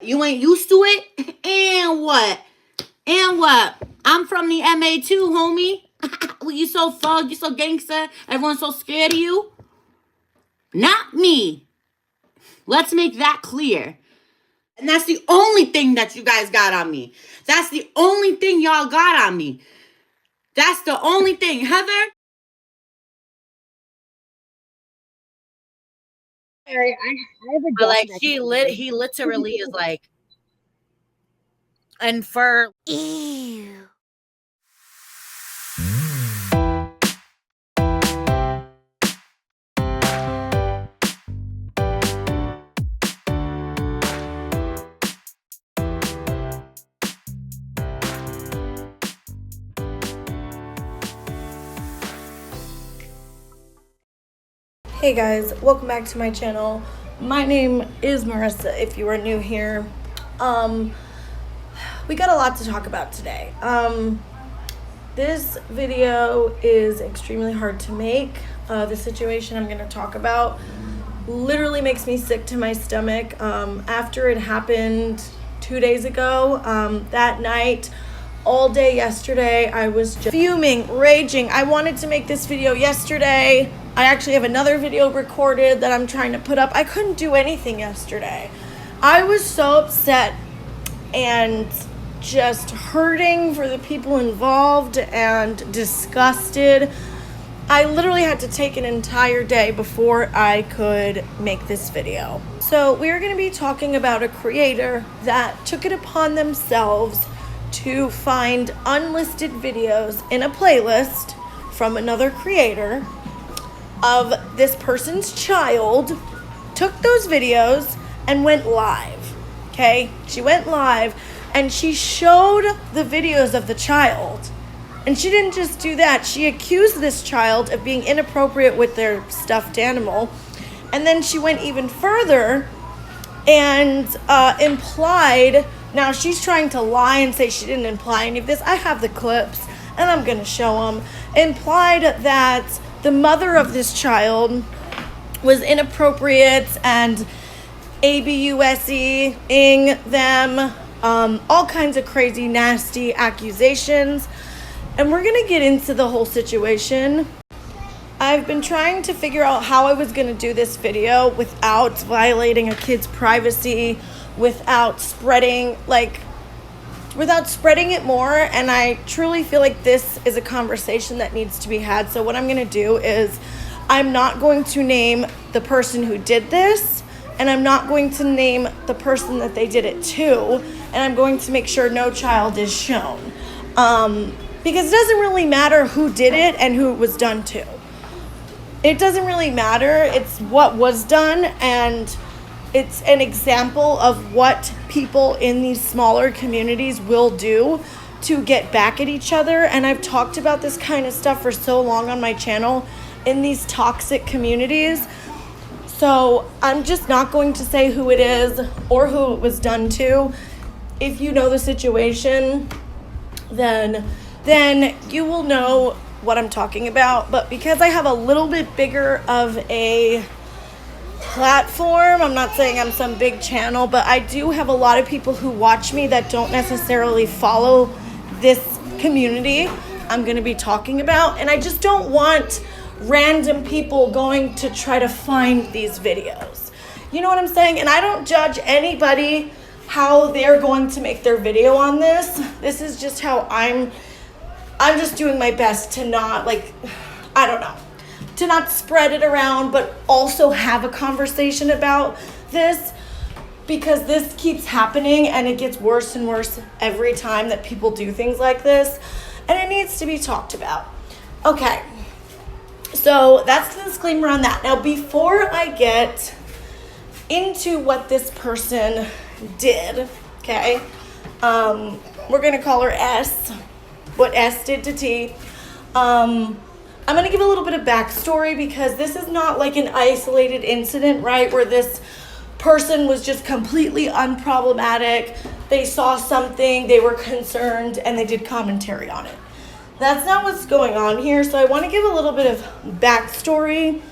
You ain't used to it? And what? And what? I'm from the MA too, homie. Well, you so thug, you so gangster, everyone's so scared of you. Not me. Let's make that clear. And that's the only thing that you guys got on me. That's the only thing y'all got on me. That's the only thing. Heather? Sorry, I have a But like he literally is like, and for ew. Hey guys, welcome back to my channel. My name is Marissa if you are new here. We got a lot to talk about today. This video is extremely hard to make. The situation I'm going to talk about literally makes me sick to my stomach. After it happened 2 days ago, that night, all day yesterday, I was just fuming, raging. I wanted to make this video yesterday. I actually have another video recorded that I'm trying to put up. I couldn't do anything yesterday. I was so upset and just hurting for the people involved and disgusted. I literally had to take an entire day before I could make this video. So we're going to be talking about a creator that took it upon themselves to find unlisted videos in a playlist from another creator of this person's child, took those videos and went live. Okay, she went live and she showed the videos of the child. And she didn't just do that, she accused this child of being inappropriate with their stuffed animal. And then she went even further and implied, now she's trying to lie and say she didn't imply any of this. I have the clips and I'm gonna show them. Implied that the mother of this child was inappropriate and abusing them, all kinds of crazy, nasty accusations. And we're gonna get into the whole situation. I've been trying to figure out how I was gonna do this video without violating a kid's privacy, without spreading it more, and I truly feel like this is a conversation that needs to be had. So what I'm going to do is I'm not going to name the person who did this, and I'm not going to name the person that they did it to, and I'm going to make sure no child is shown, because it doesn't really matter who did it and who it was done to. It doesn't really matter. It's what was done, and it's an example of what people in these smaller communities will do to get back at each other. And I've talked about this kind of stuff for so long on my channel in these toxic communities. So I'm just not going to say who it is or who it was done to. If you know the situation, then you will know what I'm talking about. But because I have a little bit bigger of a platform, I'm not saying I'm some big channel, but I do have a lot of people who watch me that don't necessarily follow this community I'm going to be talking about, and I just don't want random people going to try to find these videos. You know what I'm saying? And I don't judge anybody how they're going to make their video on this. This is just how I'm just doing my best to not, to not spread it around, but also have a conversation about this, because this keeps happening and it gets worse and worse every time that people do things like this, and it needs to be talked about. Okay, so that's the disclaimer on that. Now, before I get into what this person did, okay, we're gonna call her S, what S did to T. I'm going to give a little bit of backstory, because this is not like an isolated incident, right, where this person was just completely unproblematic. They saw something, they were concerned, and they did commentary on it. That's not what's going on here. So I want to give a little bit of backstory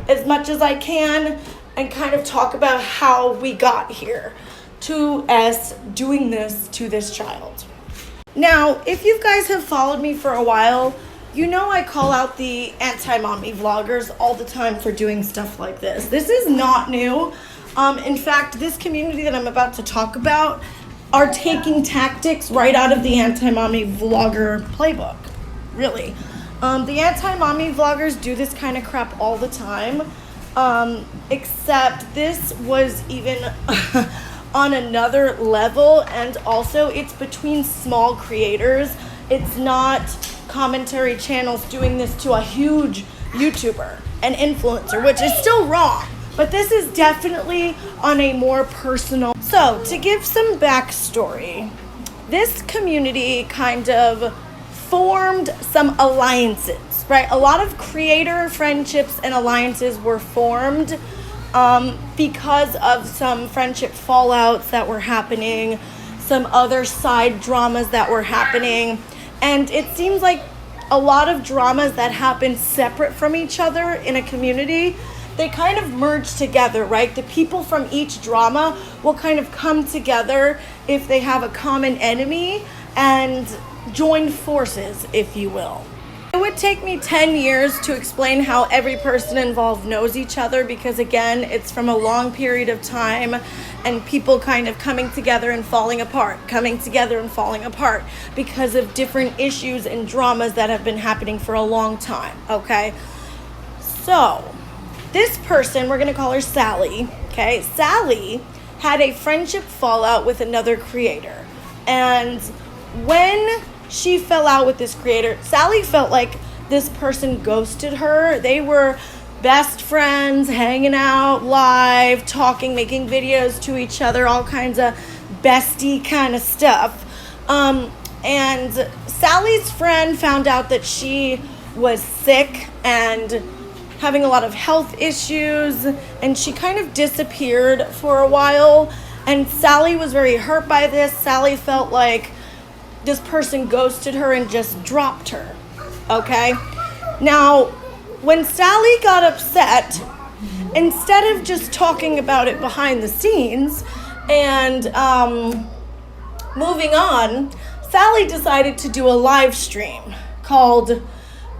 as much as I can and kind of talk about how we got here. 2S doing this to this child. Now, if you guys have followed me for a while, you know I call out the anti-mommy vloggers all the time for doing stuff like this. This is not new. In fact, this community that I'm about to talk about are taking tactics right out of the anti-mommy vlogger playbook. Really. The anti-mommy vloggers do this kind of crap all the time. Except this was even on another level, and also it's between small creators. It's not commentary channels doing this to a huge YouTuber, an influencer, which is still wrong, but this is definitely on a more personal. So to give some backstory, this community kind of formed some alliances, right? A lot of creator friendships and alliances were formed because of some friendship fallouts that were happening, some other side dramas that were happening. And it seems like a lot of dramas that happen separate from each other in a community, they kind of merge together, right? The people from each drama will kind of come together if they have a common enemy and join forces, if you will. It would take me 10 years to explain how every person involved knows each other, because again, it's from a long period of time and people kind of coming together and falling apart, because of different issues and dramas that have been happening for a long time, okay? So, this person, we're gonna call her Sally, okay? Sally had a friendship fallout with another creator, and when she fell out with this creator, Sally felt like this person ghosted her. They were best friends, hanging out live, talking, making videos to each other, all kinds of bestie kind of stuff. And Sally's friend found out that she was sick and having a lot of health issues, and she kind of disappeared for a while. And Sally was very hurt by this. Sally felt like this person ghosted her and just dropped her, okay? Now, when Sally got upset, instead of just talking about it behind the scenes and moving on, Sally decided to do a live stream called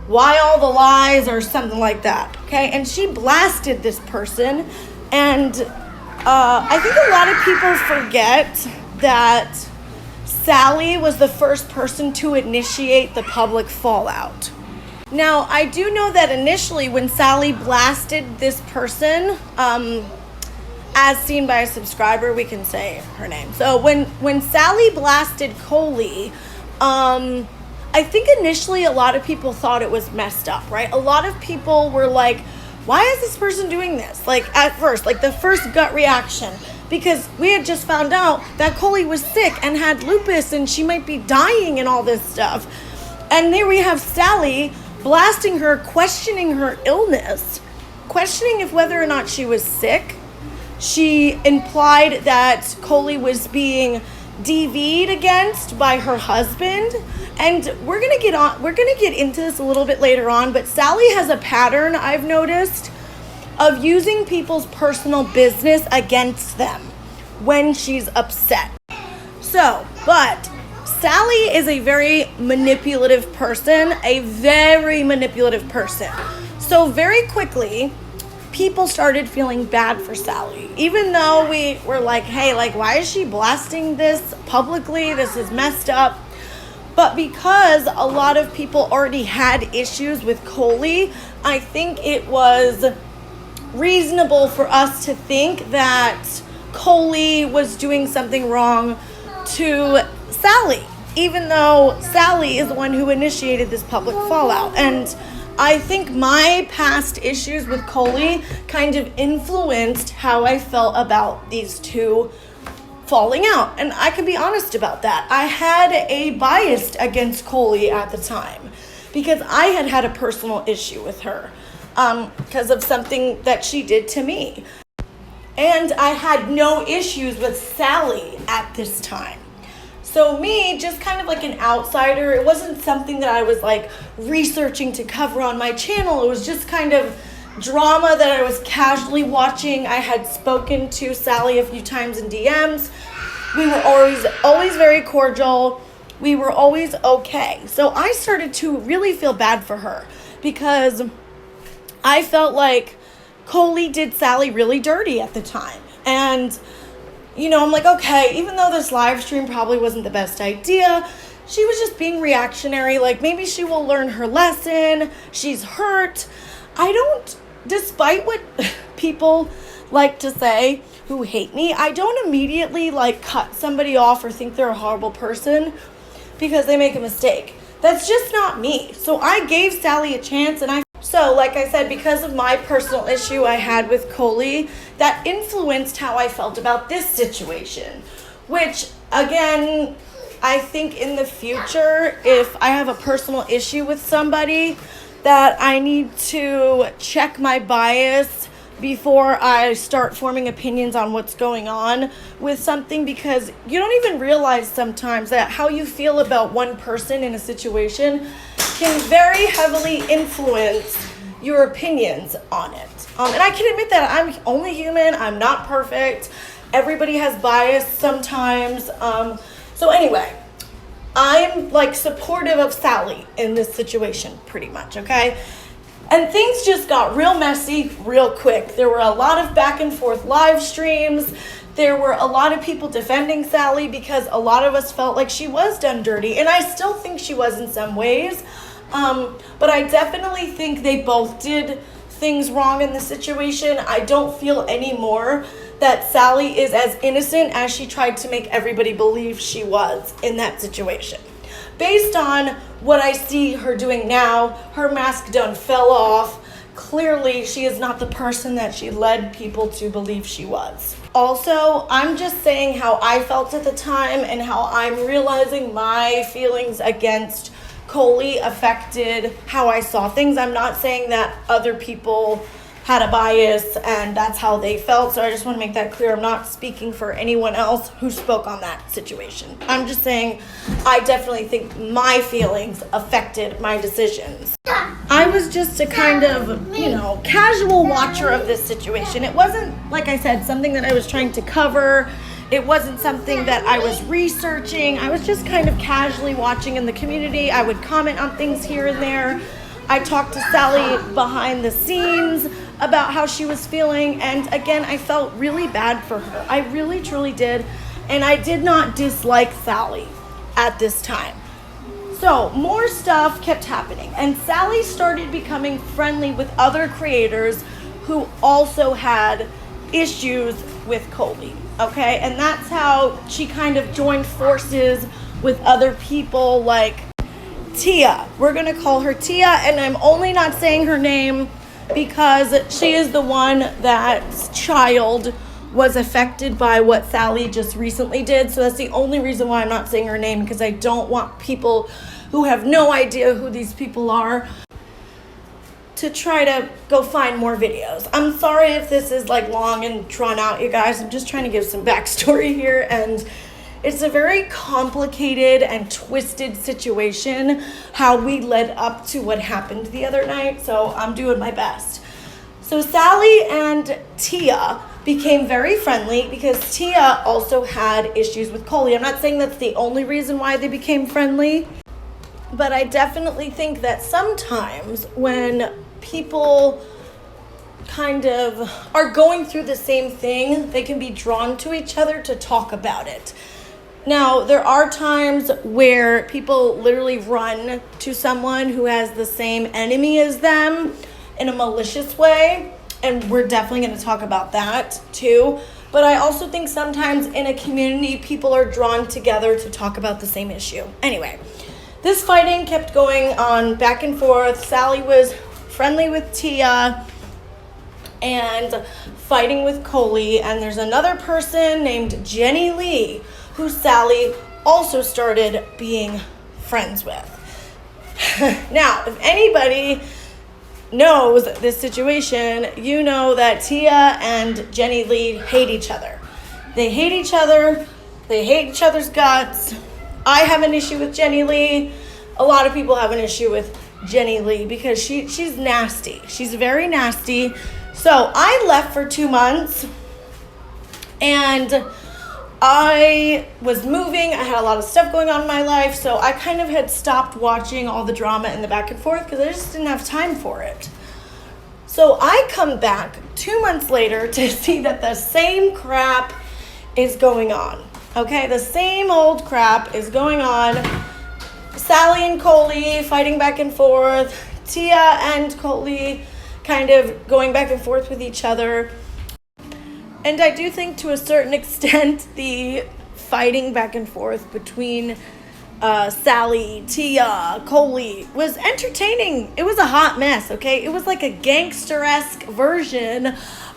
Why All the Lies or something like that, okay? And she blasted this person, and I think a lot of people forget that Sally was the first person to initiate the public fallout. Now, I do know that initially when Sally blasted this person, as seen by a subscriber, we can say her name. So when Sally blasted Coley, I think initially a lot of people thought it was messed up, right? A lot of people were like, why is this person doing this? Like at first, like the first gut reaction, because we had just found out that Coley was sick and had lupus and she might be dying and all this stuff. And there we have Sally blasting her, questioning her illness, questioning if whether or not she was sick. She implied that Coley was being DV'd against by her husband. And we're gonna get into this a little bit later on, but Sally has a pattern, I've noticed, of using people's personal business against them when she's upset. So, but Sally is a very manipulative person, So very quickly, people started feeling bad for Sally. Even though we were like, hey, like, why is she blasting this publicly? This is messed up. But because a lot of people already had issues with Coley, I think it was reasonable for us to think that Coley was doing something wrong to Sally, even though Sally is the one who initiated this public fallout. And I think my past issues with Coley kind of influenced how I felt about these two falling out. And I can be honest about that. I had a bias against Coley at the time because I had a personal issue with her because of something that she did to me. And I had no issues with Sally at this time. So me, just kind of like an outsider, it wasn't something that I was like researching to cover on my channel. It was just kind of drama that I was casually watching. I had spoken to Sally a few times in DMs. We were always very cordial. We were always okay. So I started to really feel bad for her because I felt like Coley did Sally really dirty at the time. And, you know, I'm like, okay, even though this live stream probably wasn't the best idea, she was just being reactionary. Like, maybe she will learn her lesson. She's hurt. Despite what people like to say who hate me, I don't immediately like cut somebody off or think they're a horrible person because they make a mistake. That's just not me. So I gave Sally a chance, and so like I said, because of my personal issue I had with Coley, that influenced how I felt about this situation, which again, I think in the future, if I have a personal issue with somebody, that I need to check my bias before I start forming opinions on what's going on with something, because you don't even realize sometimes that how you feel about one person in a situation can very heavily influence your opinions on it. And I can admit that I'm only human. I'm not perfect. Everybody has bias sometimes. So anyway, I'm like supportive of Sally in this situation pretty much, okay? And things just got real messy real quick. There were a lot of back and forth live streams. There were a lot of people defending Sally because a lot of us felt like she was done dirty. And I still think she was in some ways. But I definitely think they both did things wrong in the situation. I don't feel anymore that Sally is as innocent as she tried to make everybody believe she was in that situation. Based on what I see her doing now, her mask done fell off. Clearly, she is not the person that she led people to believe she was. Also, I'm just saying how I felt at the time and how I'm realizing my feelings against Coley affected how I saw things. I'm not saying that other people had a bias and that's how they felt, so I just want to make that clear. I'm not speaking for anyone else who spoke on that situation. I'm just saying I definitely think my feelings affected my decisions. I was just a kind of, casual watcher of this situation. It wasn't, like I said, something that I was trying to cover. It wasn't something that I was researching. I was just kind of casually watching in the community. I would comment on things here and there. I talked to Sally behind the scenes about how she was feeling, and again, I felt really bad for her. I really, truly did, and I did not dislike Sally at this time. So, more stuff kept happening, and Sally started becoming friendly with other creators who also had issues with Coley, okay? And that's how she kind of joined forces with other people like Tia. We're gonna call her Tia, and I'm only not saying her name because she is the one that's child was affected by what Sally just recently did. So that's the only reason why I'm not saying her name, because I don't want people who have no idea who these people are to try to go find more videos. I'm sorry if this is like long and drawn out, you guys. I'm just trying to give some backstory here, and it's a very complicated and twisted situation how we led up to what happened the other night, so I'm doing my best. So Sally and Tia became very friendly because Tia also had issues with Coley. I'm not saying that's the only reason why they became friendly, but I definitely think that sometimes when people kind of are going through the same thing, they can be drawn to each other to talk about it. Now, there are times where people literally run to someone who has the same enemy as them in a malicious way, and we're definitely going to talk about that too. But I also think sometimes in a community, people are drawn together to talk about the same issue. Anyway, this fighting kept going on back and forth. Sally was friendly with Tia and fighting with Coley, and there's another person named Jenny Lee who Sally also started being friends with. Now, if anybody knows this situation, you know that Tia and Jenny Lee hate each other. They hate each other. They hate each other's guts. I have an issue with Jenny Lee. A lot of people have an issue with Jenny Lee because she's nasty. She's very nasty. So I left for 2 months, and I was moving, I had a lot of stuff going on in my life, so I kind of had stopped watching all the drama and the back and forth because I just didn't have time for it. So I come back 2 months later to see that the same crap is going on. Okay, the same old crap is going on. Sally and Coley fighting back and forth. Tia and Coley kind of going back and forth with each other. And I do think to a certain extent the fighting back and forth between Sally, Tia, Coley was entertaining. It was a hot mess, okay? It was like a gangster-esque version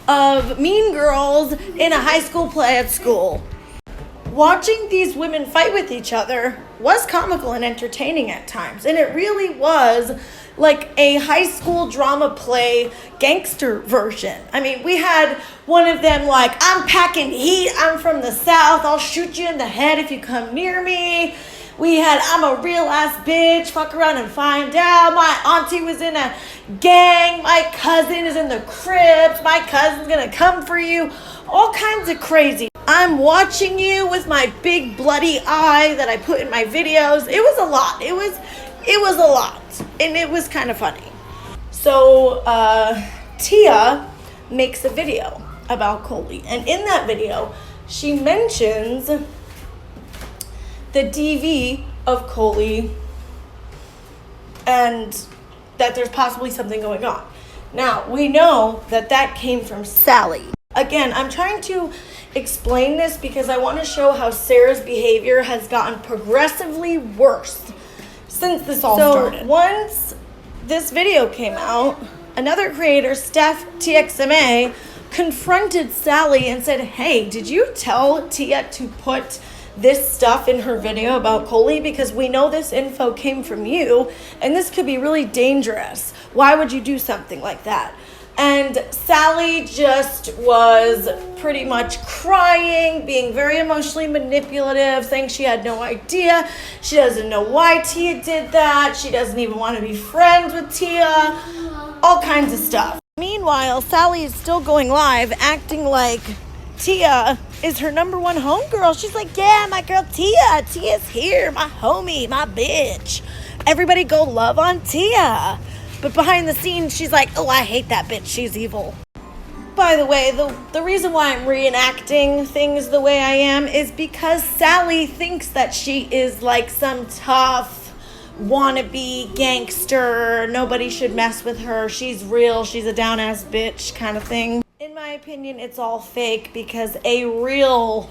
of Mean Girls in a high school play at school. Watching these women fight with each other was comical and entertaining at times. And it really was like a high school drama play gangster version. I mean, we had one of them like, I'm packing heat, I'm from the South, I'll shoot you in the head if you come near me. We had, I'm a real ass bitch, fuck around and find out. My auntie was in a gang, my cousin is in the Crips, my cousin's gonna come for you. All kinds of crazy. I'm watching you with my big bloody eye that I put in my videos. It was a lot. It was a lot. And it was kind of funny. So Tia makes a video about Coley. And in that video, she mentions the DV of Coley and that there's possibly something going on. Now, we know that came from Sally. Again, I'm trying to explain this because I want to show how Sarah's behavior has gotten progressively worse since this all started. Once this video came out, another creator, Steph TXMA, confronted Sally and said, hey, did you tell Tia to put this stuff in her video about Coley? Because we know this info came from you and this could be really dangerous. Why would you do something like that? And Sally just was pretty much crying, being very emotionally manipulative, saying she had no idea. She doesn't know why Tia did that. She doesn't even want to be friends with Tia. All kinds of stuff. Meanwhile, Sally is still going live, acting like Tia is her number one homegirl. She's like, yeah, my girl Tia. Tia's here, my homie, my bitch. Everybody go love on Tia. But behind the scenes, she's like, oh, I hate that bitch. She's evil. By the way, the reason why I'm reenacting things the way I am is because Sally thinks that she is like some tough wannabe gangster. Nobody should mess with her. She's real. She's a down-ass bitch kind of thing. In my opinion, it's all fake because a real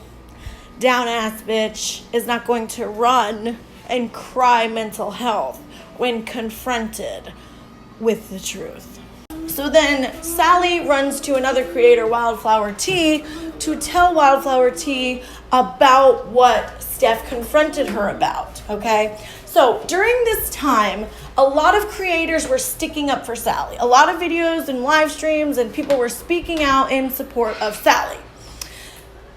down-ass bitch is not going to run and cry mental health when confronted with the truth. So then Sally runs to another creator, Wildflower Tea, to tell Wildflower Tea about what Steph confronted her about, okay? So during this time, a lot of creators were sticking up for Sally. A lot of videos and live streams and people were speaking out in support of Sally.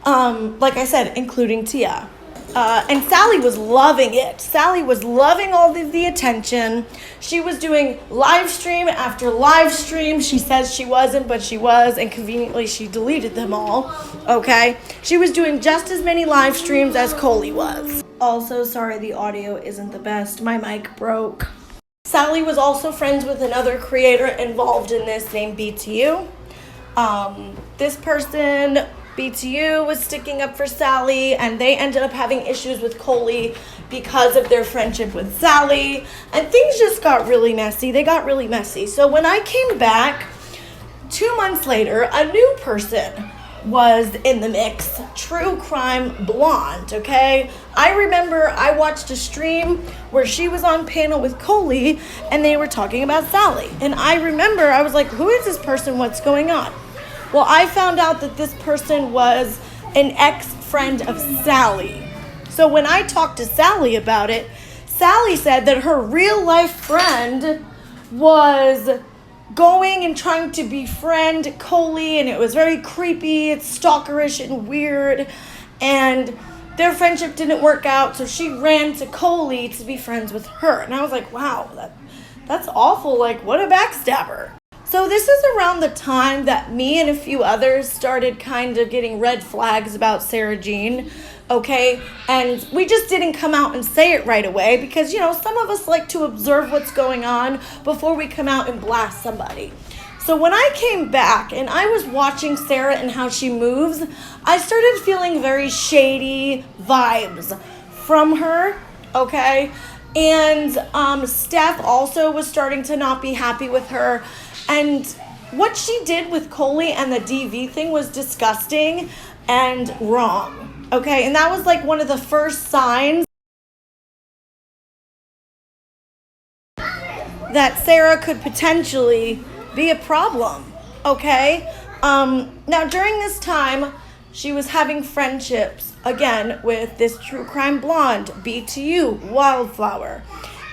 Like I said, including Tia. And Sally was loving it. Sally was loving all the attention. She was doing live stream after live stream. She says she wasn't, but she was, and conveniently she deleted them all, okay? She was doing just as many live streams as Coley was. Also, sorry the audio isn't the best. My mic broke. Sally was also friends with another creator involved in this named BTU. This person, BTU, was sticking up for Sally, and they ended up having issues with Coley because of their friendship with Sally, and things just got really messy. They got really messy. So when I came back 2 months later, a new person was in the mix. True Crime Blonde, okay? I remember I watched a stream where she was on panel with Coley, and they were talking about Sally. And I remember I was like, who is this person? What's going on? Well, I found out that this person was an ex-friend of Sally. So when I talked to Sally about it, Sally said that her real-life friend was going and trying to befriend Coley, and it was very creepy, it's stalkerish and weird, and their friendship didn't work out, so she ran to Coley to be friends with her. And I was like, wow, that's awful. Like, what a backstabber. So this is around the time that me and a few others started kind of getting red flags about Sarah Jean, okay? And we just didn't come out and say it right away because, you know, some of us like to observe what's going on before we come out and blast somebody. So when I came back and I was watching Sarah and how she moves, I started feeling very shady vibes from her, okay? And Steph also was starting to not be happy with her. And what she did with Coley and the DV thing was disgusting and wrong, okay? And that was like one of the first signs that Sarah could potentially be a problem, okay? Now, during this time, she was having friendships, again, with this true crime blonde, BTU, Wildflower.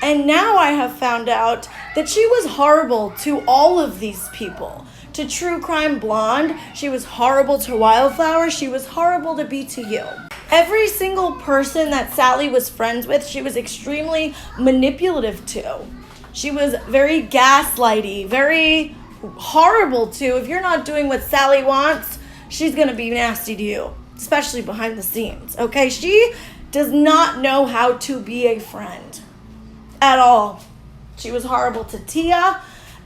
And now I have found out that she was horrible to all of these people. To True Crime Blonde, she was horrible to Wildflower, she was horrible to BTU. Every single person that Sally was friends with, she was extremely manipulative to. She was very gaslighty, very horrible to. If you're not doing what Sally wants, she's gonna be nasty to you, especially behind the scenes, okay? She does not know how to be a friend at all. She was horrible to Tia.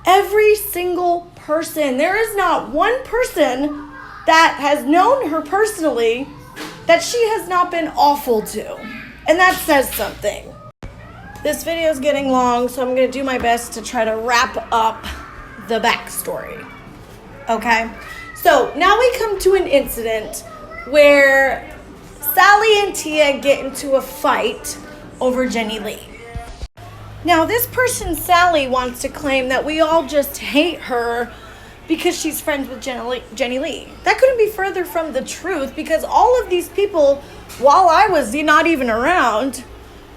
Every single person. There is not one person that has known her personally that she has not been awful to. And that says something. This video is getting long, so I'm going to do my best to try to wrap up the backstory. Okay? So now we come to an incident where Sally and Tia get into a fight over Jenny Lee. Now, this person, Sally, wants to claim that we all just hate her because she's friends with Jenny Lee. That couldn't be further from the truth because all of these people, while I was not even around,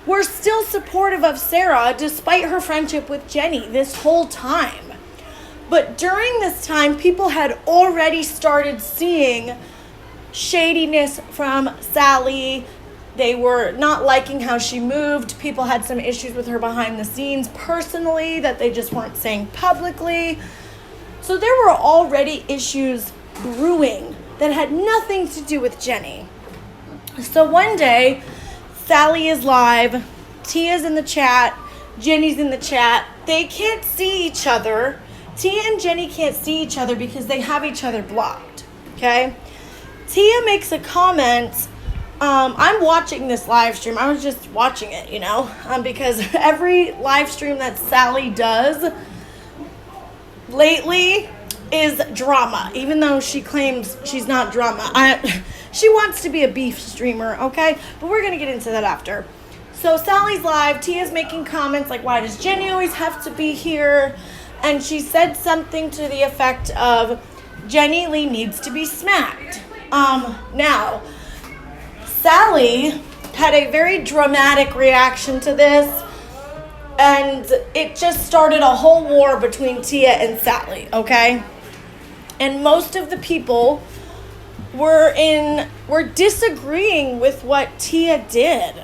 were still supportive of Sarah despite her friendship with Jenny this whole time. But during this time, people had already started seeing shadiness from Sally. They were not liking how she moved. People had some issues with her behind the scenes personally that they just weren't saying publicly. So there were already issues brewing that had nothing to do with Jenny. So one day, Sally is live, Tia's in the chat, Jenny's in the chat. They can't see each other. Tia and Jenny can't see each other because they have each other blocked, okay? Tia makes a comment. I'm watching this live stream. I was just watching it, you know, because every live stream that Sally does lately is drama, even though she claims she's not drama. She wants to be a beef streamer, okay? But we're going to get into that after. So Sally's live. Tia's making comments like, why does Jenny always have to be here? And she said something to the effect of, Jenny Lee needs to be smacked. Now, Sally had a very dramatic reaction to this, and it just started a whole war between Tia and Sally, okay? And most of the people were disagreeing with what Tia did.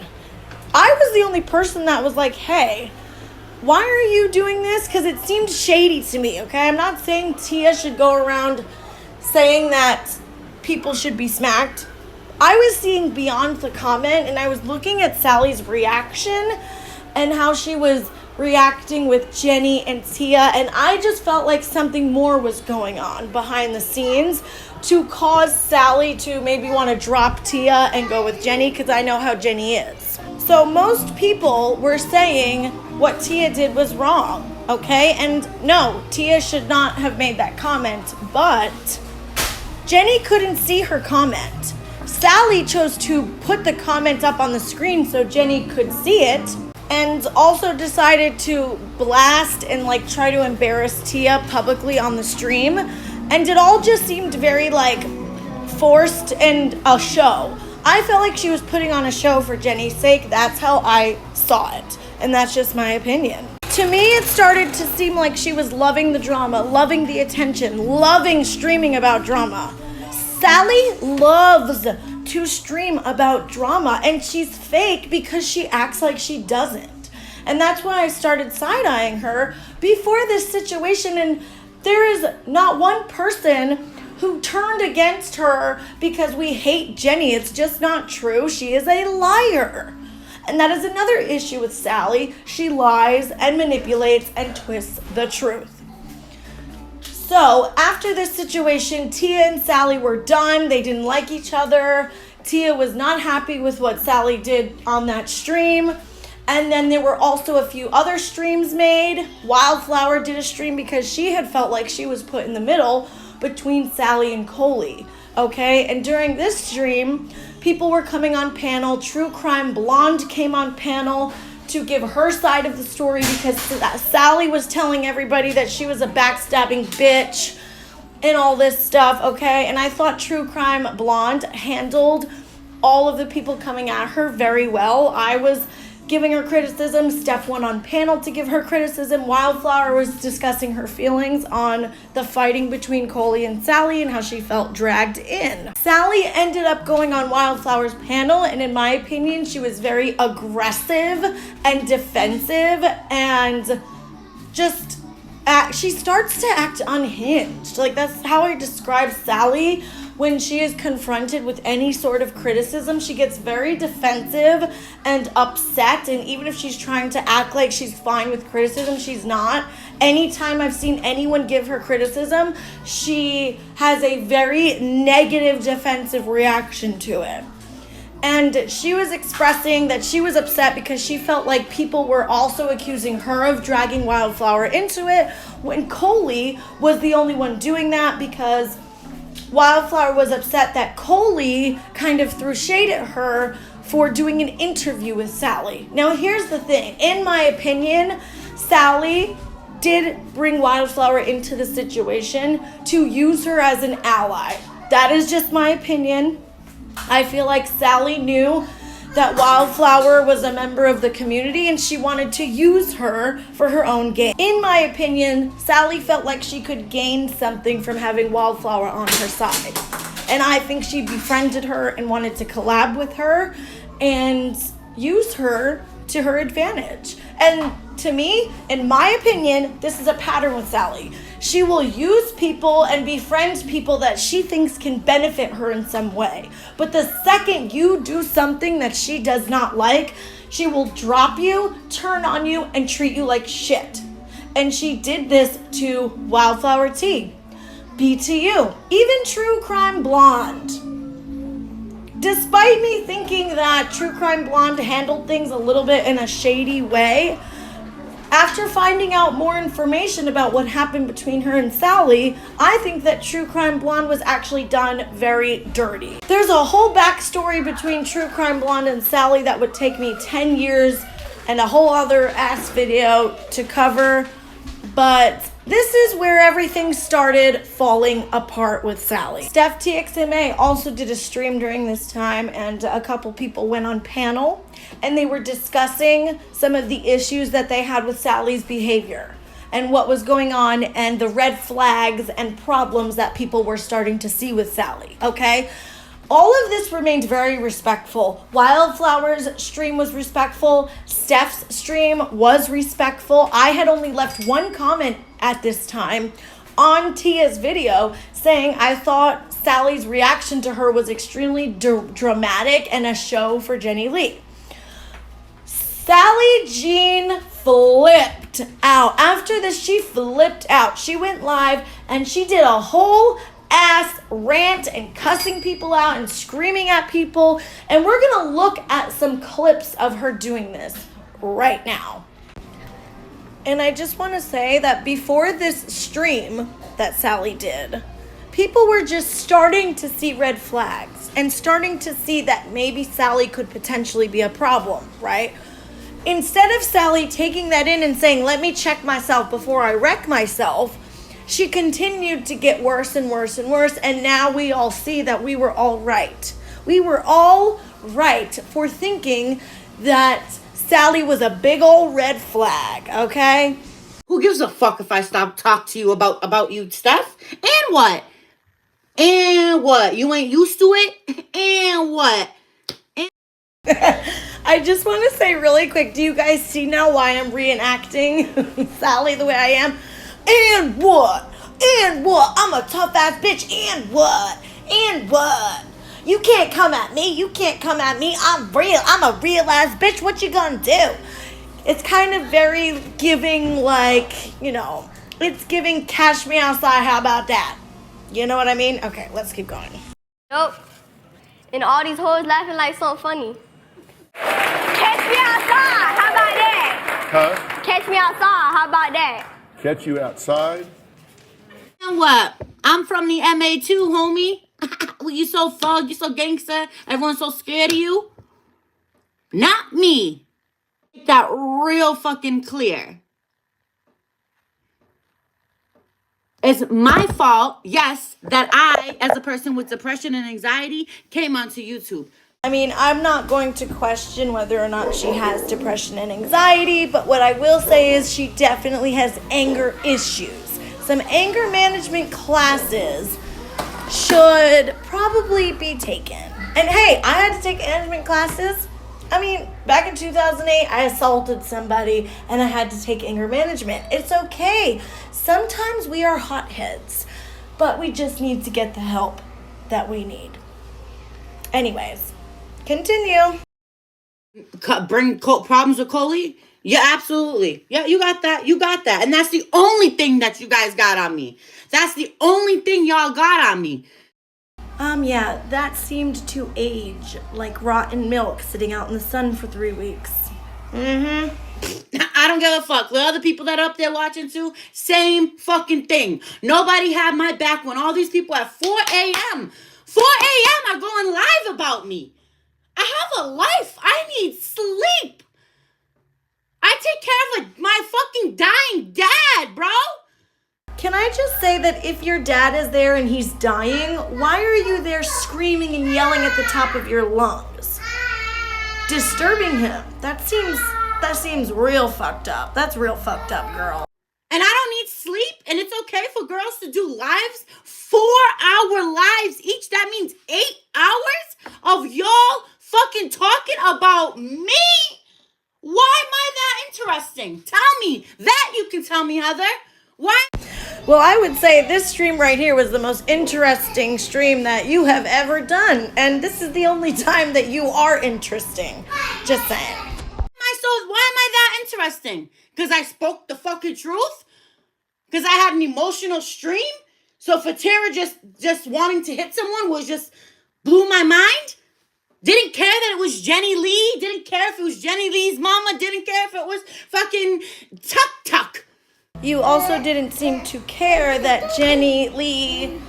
I was the only person that was like, hey, why are you doing this? Because it seemed shady to me, okay? I'm not saying Tia should go around saying that people should be smacked. I was seeing beyond the comment, and I was looking at Sally's reaction and how she was reacting with Jenny and Tia, and I just felt like something more was going on behind the scenes to cause Sally to maybe want to drop Tia and go with Jenny, because I know how Jenny is. So most people were saying what Tia did was wrong, okay? And no, Tia should not have made that comment, but Jenny couldn't see her comment. Sally chose to put the comment up on the screen so Jenny could see it, and also decided to blast and like try to embarrass Tia publicly on the stream. And it all just seemed very like forced and a show. I felt like she was putting on a show for Jenny's sake. That's how I saw it. And that's just my opinion. To me, it started to seem like she was loving the drama, loving the attention, loving streaming about drama. Sally loves to stream about drama, and she's fake because she acts like she doesn't. And that's when I started side-eyeing her before this situation. And There is not one person who turned against her because we hate Jenny. It's just not true. She is a liar. And that is another issue with Sally. She lies and manipulates and twists the truth. So after this situation, Tia and Sally were done. They didn't like each other. Tia was not happy with what Sally did on that stream. And then there were also a few other streams made. Wildflower did a stream because she had felt like she was put in the middle between Sally and Coley. Okay, and during this stream, people were coming on panel. True Crime Blonde came on panel to give her side of the story because Sally was telling everybody that she was a backstabbing bitch and all this stuff, okay? And I thought True Crime Blonde handled all of the people coming at her very well. I was giving her criticism. Steph went on panel to give her criticism. Wildflower was discussing her feelings on the fighting between Coley and Sally and how she felt dragged in. Sally ended up going on Wildflower's panel, and in my opinion, she was very aggressive and defensive and just she starts to act unhinged. Like, that's how I describe Sally. When she is confronted with any sort of criticism, she gets very defensive and upset. And even if she's trying to act like she's fine with criticism, she's not. Anytime I've seen anyone give her criticism, she has a very negative defensive reaction to it. And she was expressing that she was upset because she felt like people were also accusing her of dragging Wildflower into it when Coley was the only one doing that, because Wildflower was upset that Coley kind of threw shade at her for doing an interview with Sally. Now, here's the thing. In my opinion, Sally did bring Wildflower into the situation to use her as an ally. That is just my opinion. I feel like Sally knew that Wildflower was a member of the community and she wanted to use her for her own gain. In my opinion, Sally felt like she could gain something from having Wildflower on her side. And I think she befriended her and wanted to collab with her and use her to her advantage. And to me, in my opinion, this is a pattern with Sally. She will use people and befriend people that she thinks can benefit her in some way. But the second you do something that she does not like, she will drop you, turn on you, and treat you like shit. And she did this to Wildflower T, BTU, even True Crime Blonde. Despite me thinking that True Crime Blonde handled things a little bit in a shady way, after finding out more information about what happened between her and Sally, I think that True Crime Blonde was actually done very dirty. There's a whole backstory between True Crime Blonde and Sally that would take me 10 years and a whole other ass video to cover, but this is where everything started falling apart with Sally. Steph TXMA also did a stream during this time, and a couple people went on panel, and they were discussing some of the issues that they had with Sally's behavior and what was going on and the red flags and problems that people were starting to see with Sally, okay? All of this remained very respectful. Wildflower's stream was respectful. Steph's stream was respectful. I had only left one comment at this time on Tia's video saying I thought Sally's reaction to her was extremely dramatic and a show for Jenny Lee. Sally Jean flipped out. After this, she flipped out. She went live and she did a whole ass rant and cussing people out and screaming at people. And we're going to look at some clips of her doing this right now. And I just want to say that before this stream that Sally did, people were just starting to see red flags and starting to see that maybe Sally could potentially be a problem, right? Instead of Sally taking that in and saying, let me check myself before I wreck myself, she continued to get worse and worse and worse, and now we all see that we were all right. We were all right for thinking that Sally was a big old red flag, okay? Who gives a fuck if I stop talk to you about you, Steph? And what? And what? You ain't used to it? And what? I just want to say really quick, do you guys see now why I'm reenacting Sally the way I am? And what? And what? I'm a tough ass bitch. And what? And what? You can't come at me. You can't come at me. I'm real. I'm a real ass bitch. What you gonna do? It's kind of very giving, like, you know, it's giving cash me outside. How about that? You know what I mean? Okay, let's keep going. Yup. And all these hoes laughing like something funny. Catch me outside. How about that? Huh? Catch me outside. How about that? Catch you outside? And what? I'm from the MA too, homie. You so thug, you so gangster, everyone's so scared of you. Not me. Make that real fucking clear. It's my fault, yes, that I, as a person with depression and anxiety, came onto YouTube. I mean, I'm not going to question whether or not she has depression and anxiety, but what I will say is she definitely has anger issues. Some anger management classes should probably be taken. And hey, I had to take management classes. I mean, back in 2008, I assaulted somebody and I had to take anger management. It's okay. Sometimes we are hotheads, but we just need to get the help that we need. Anyways, continue. Bring problems with Coley? Yeah, absolutely. Yeah, you got that. You got that. And that's the only thing that you guys got on me. That's the only thing y'all got on me. Yeah, that seemed to age like rotten milk sitting out in the sun for 3 weeks. I don't give a fuck. The other people that are up there watching too, same fucking thing. Nobody had my back when all these people at 4 a.m. 4 a.m. are going live about me. I have a life. I need sleep. I take care of my fucking dying dad, bro. Can I just say that if your dad is there and he's dying, why are you there screaming and yelling at the top of your lungs? Disturbing him. That seems real fucked up. That's real fucked up, girl. And I don't need sleep, and it's okay for girls to do lives, 4-hour lives each. That means 8 hours of y'all fucking talking about me? Why am I that interesting? Tell me. That you can tell me, Heather. Why? Well, I would say this stream right here was the most interesting stream that you have ever done. And this is the only time that you are interesting. Just saying. Why am I that interesting? Because I spoke the fucking truth? Because I had an emotional stream? So for Tara just wanting to hit someone was just blew my mind? Didn't care that it was Jenny Lee? Didn't care if it was Jenny Lee's mama? Didn't care if it was fucking Tuck? You also didn't seem to care that Jenny Lee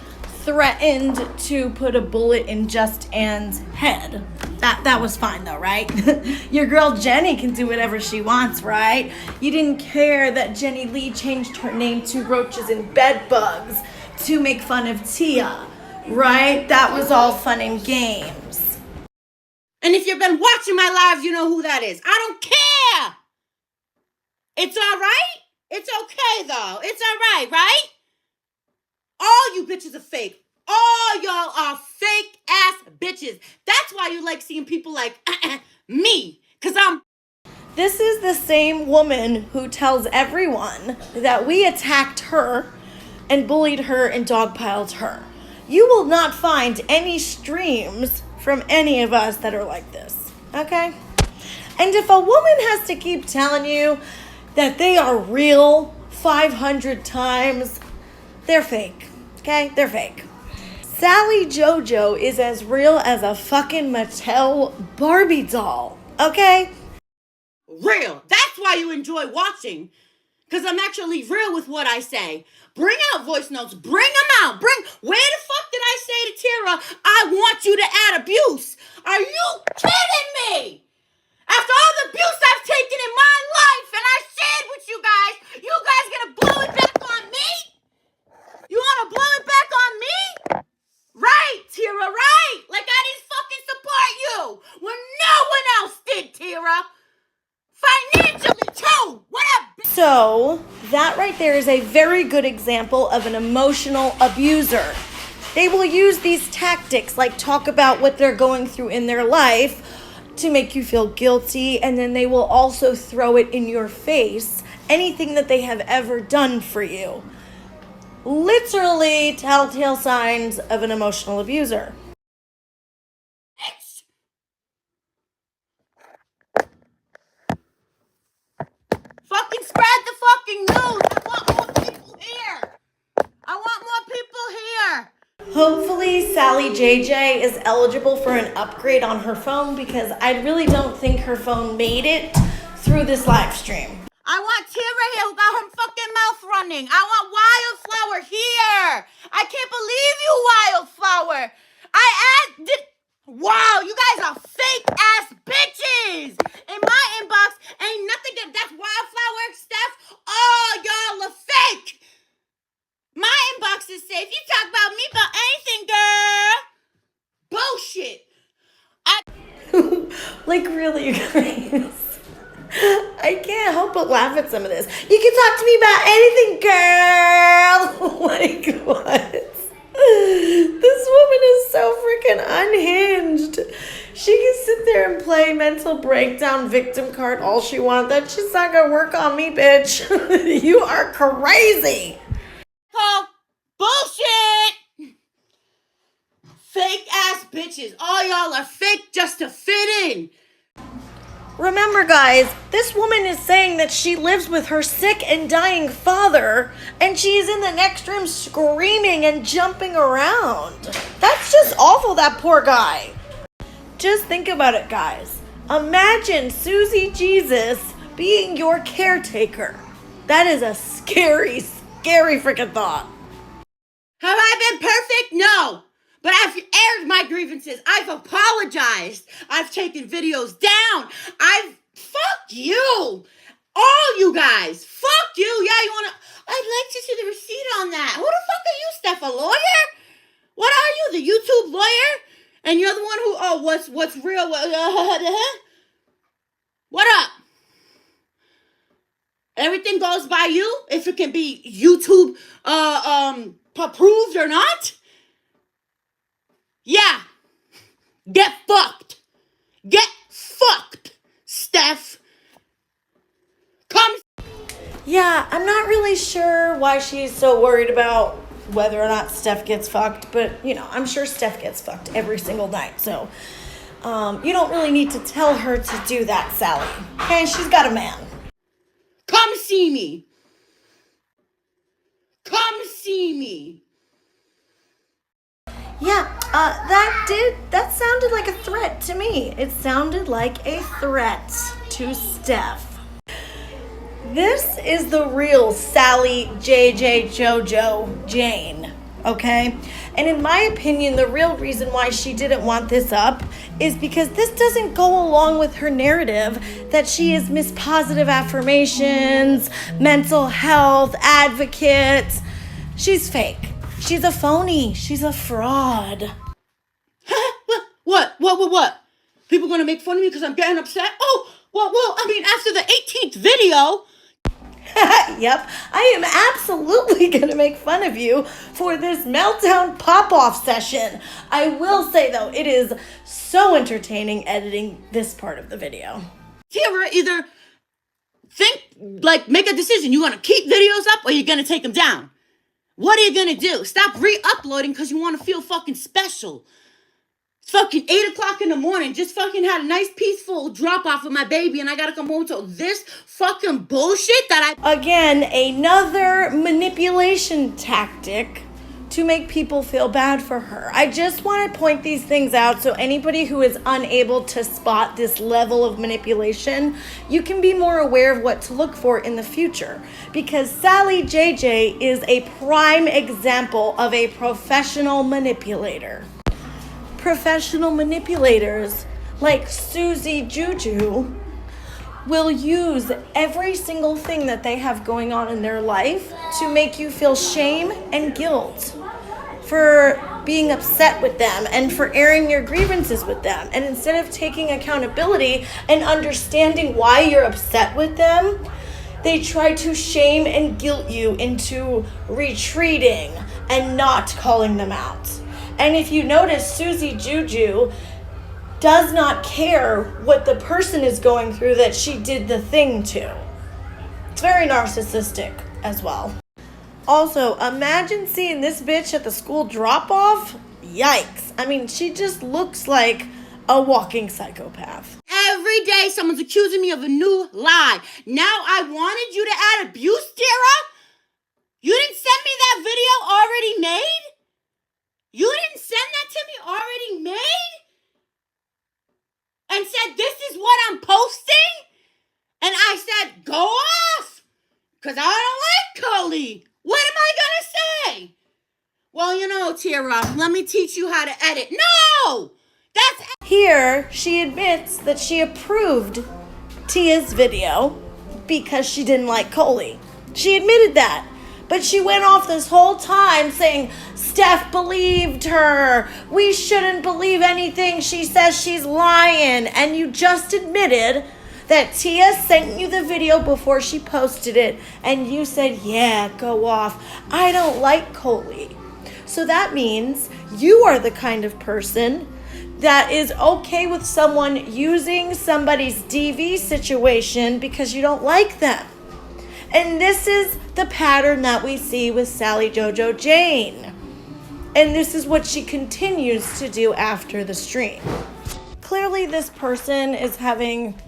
threatened to put a bullet in Just Anne's head. That was fine though, right? Your girl Jenny can do whatever she wants, right? You didn't care that Jenny Lee changed her name to Roaches and Bedbugs to make fun of Tia, right? That was all fun and games. And if you've been watching my lives, you know who that is. I don't care. It's all right. It's okay, though. It's all right, right? All you bitches are fake. All y'all are fake-ass bitches. That's why you like seeing people like me. Because I'm... This is the same woman who tells everyone that we attacked her and bullied her and dogpiled her. You will not find any streams from any of us that are like this, okay? And if a woman has to keep telling you that they are real 500 times, they're fake, okay? They're fake. Sally JoJo is as real as a fucking Mattel Barbie doll, okay? Real. That's why you enjoy watching. Because I'm actually real with what I say. Bring out voice notes. Bring them out. Where the fuck did I say to Tara, I want you to add abuse? Are you kidding me? After all the abuse I've taken in my life and I shared with you guys gonna blow it back on me? You wanna blow it back on me? Right, Tara, right. Like I didn't fucking support you when no one else did, Tara. Financially too. What up? So, that right there is a very good example of an emotional abuser. They will use these tactics, like talk about what they're going through in their life to make you feel guilty, and then they will also throw it in your face, anything that they have ever done for you. literally telltale signs of an emotional abuser. Fucking spread the fucking news. I want more people here. I want more people here. Hopefully Sally JJ is eligible for an upgrade on her phone, because I really don't think her phone made it through this live stream. I want Tira here who got her fucking mouth running. I want Wildflower here. I can't believe you, Wildflower. Wow, you guys are fake ass bitches. In my inbox, ain't nothing that's Wildflower stuff. Oh, y'all are fake. My inbox is safe. You talk about me about anything, girl. Bullshit. Like, really, you guys? I can't help but laugh at some of this. You can talk to me about anything, girl. Like, what? This woman is so freaking unhinged. She can sit there and play mental breakdown victim card all she wants. That's just not gonna work on me, bitch. You are crazy. Oh, bullshit. Fake ass bitches. All y'all are fake just to fit in. Remember, guys, this woman is saying that she lives with her sick and dying father, and she's in the next room screaming and jumping around. That's just awful, that poor guy. Just think about it, guys. Imagine Susie Jesus being your caretaker. That is a scary, scary freaking thought. Have I been perfect? No. But I've aired my grievances. I've apologized. I've taken videos down. Fuck you. All you guys. Fuck you. Yeah, you want to... I'd like to see the receipt on that. Who the fuck are you, Steph? A lawyer? What are you, the YouTube lawyer? And you're the one who... what's real? What up? Everything goes by you? If it can be YouTube approved or not? Yeah. Get fucked. Get fucked, Steph. Come. Yeah, I'm not really sure why she's so worried about whether or not Steph gets fucked, but, you know, I'm sure Steph gets fucked every single night, so you don't really need to tell her to do that, Sally. Okay, she's got a man. Come see me. Come see me. Yeah, that sounded like a threat to me. It sounded like a threat to Steph. This is the real Sally JJ JoJo Jane, okay? And in my opinion, the real reason why she didn't want this up is because this doesn't go along with her narrative that she is Miss Positive Affirmations, mental health advocate. She's fake. She's a phony. She's a fraud. What? People gonna make fun of me because I'm getting upset? Oh, well, I mean, after the 18th video. Yep, I am absolutely gonna make fun of you for this meltdown pop-off session. I will say, though, it is so entertaining editing this part of the video. Tira, either make a decision. You gonna keep videos up or you gonna take them down? What are you gonna do? Stop re-uploading because you want to feel fucking special. It's fucking 8 o'clock in the morning. Just fucking had a nice peaceful drop off with my baby and I gotta come home to this fucking bullshit that Again, another manipulation tactic to make people feel bad for her. I just want to point these things out so anybody who is unable to spot this level of manipulation, you can be more aware of what to look for in the future. Because Sally JJ is a prime example of a professional manipulator. Professional manipulators like Susie Juju will use every single thing that they have going on in their life to make you feel shame and guilt for being upset with them and for airing your grievances with them. And instead of taking accountability and understanding why you're upset with them, they try to shame and guilt you into retreating and not calling them out. And if you notice, Susie Juju does not care what the person is going through that she did the thing to. It's very narcissistic as well. Also, imagine seeing this bitch at the school drop-off. Yikes. I mean, she just looks like a walking psychopath. Every day someone's accusing me of a new lie. Now I wanted you to add abuse, Tara? You didn't send me that video already made? You didn't send that to me already made? And said, this is what I'm posting? And I said, go off. Because I don't like Cully. What am I going to say? Well, you know, Tara, let me teach you how to edit. No! That's... Here, she admits that she approved Tia's video because she didn't like Coley. She admitted that. But she went off this whole time saying, Steph believed her. We shouldn't believe anything she says, she's lying. And you just admitted that Tia sent you the video before she posted it. And you said, yeah, go off. I don't like Coley. So that means you are the kind of person that is okay with someone using somebody's DV situation because you don't like them. And this is the pattern that we see with Sally JoJo Jane. And this is what she continues to do after the stream. Clearly this person is having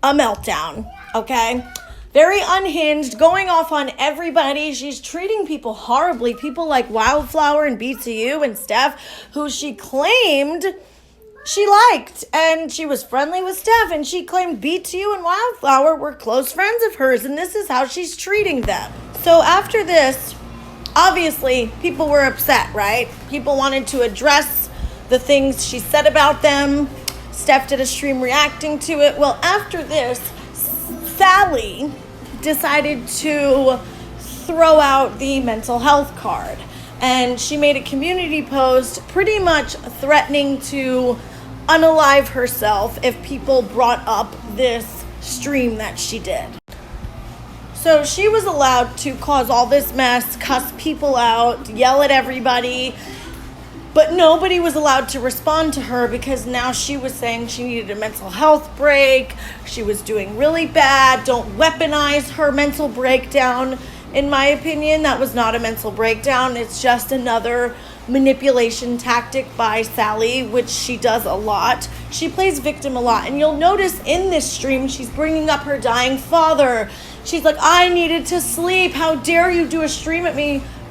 a meltdown, okay? Very unhinged, going off on everybody. She's treating people horribly. People like Wildflower and BTU and Steph, who she claimed she liked, and she was friendly with Steph, and she claimed BTU and Wildflower were close friends of hers, and this is how she's treating them. So after this, obviously, people were upset, right? People wanted to address the things she said about them. Steph did a stream reacting to it. Well, after this, Sally decided to throw out the mental health card, and she made a community post pretty much threatening to unalive herself if people brought up this stream that she did. So she was allowed to cause all this mess, cuss people out, yell at everybody, but nobody was allowed to respond to her because now she was saying she needed a mental health break. She was doing really bad. Don't weaponize her mental breakdown. In my opinion, that was not a mental breakdown. It's just another manipulation tactic by Sally, which she does a lot. She plays victim a lot. And you'll notice in this stream, she's bringing up her dying father. She's like, I needed to sleep. How dare you do a stream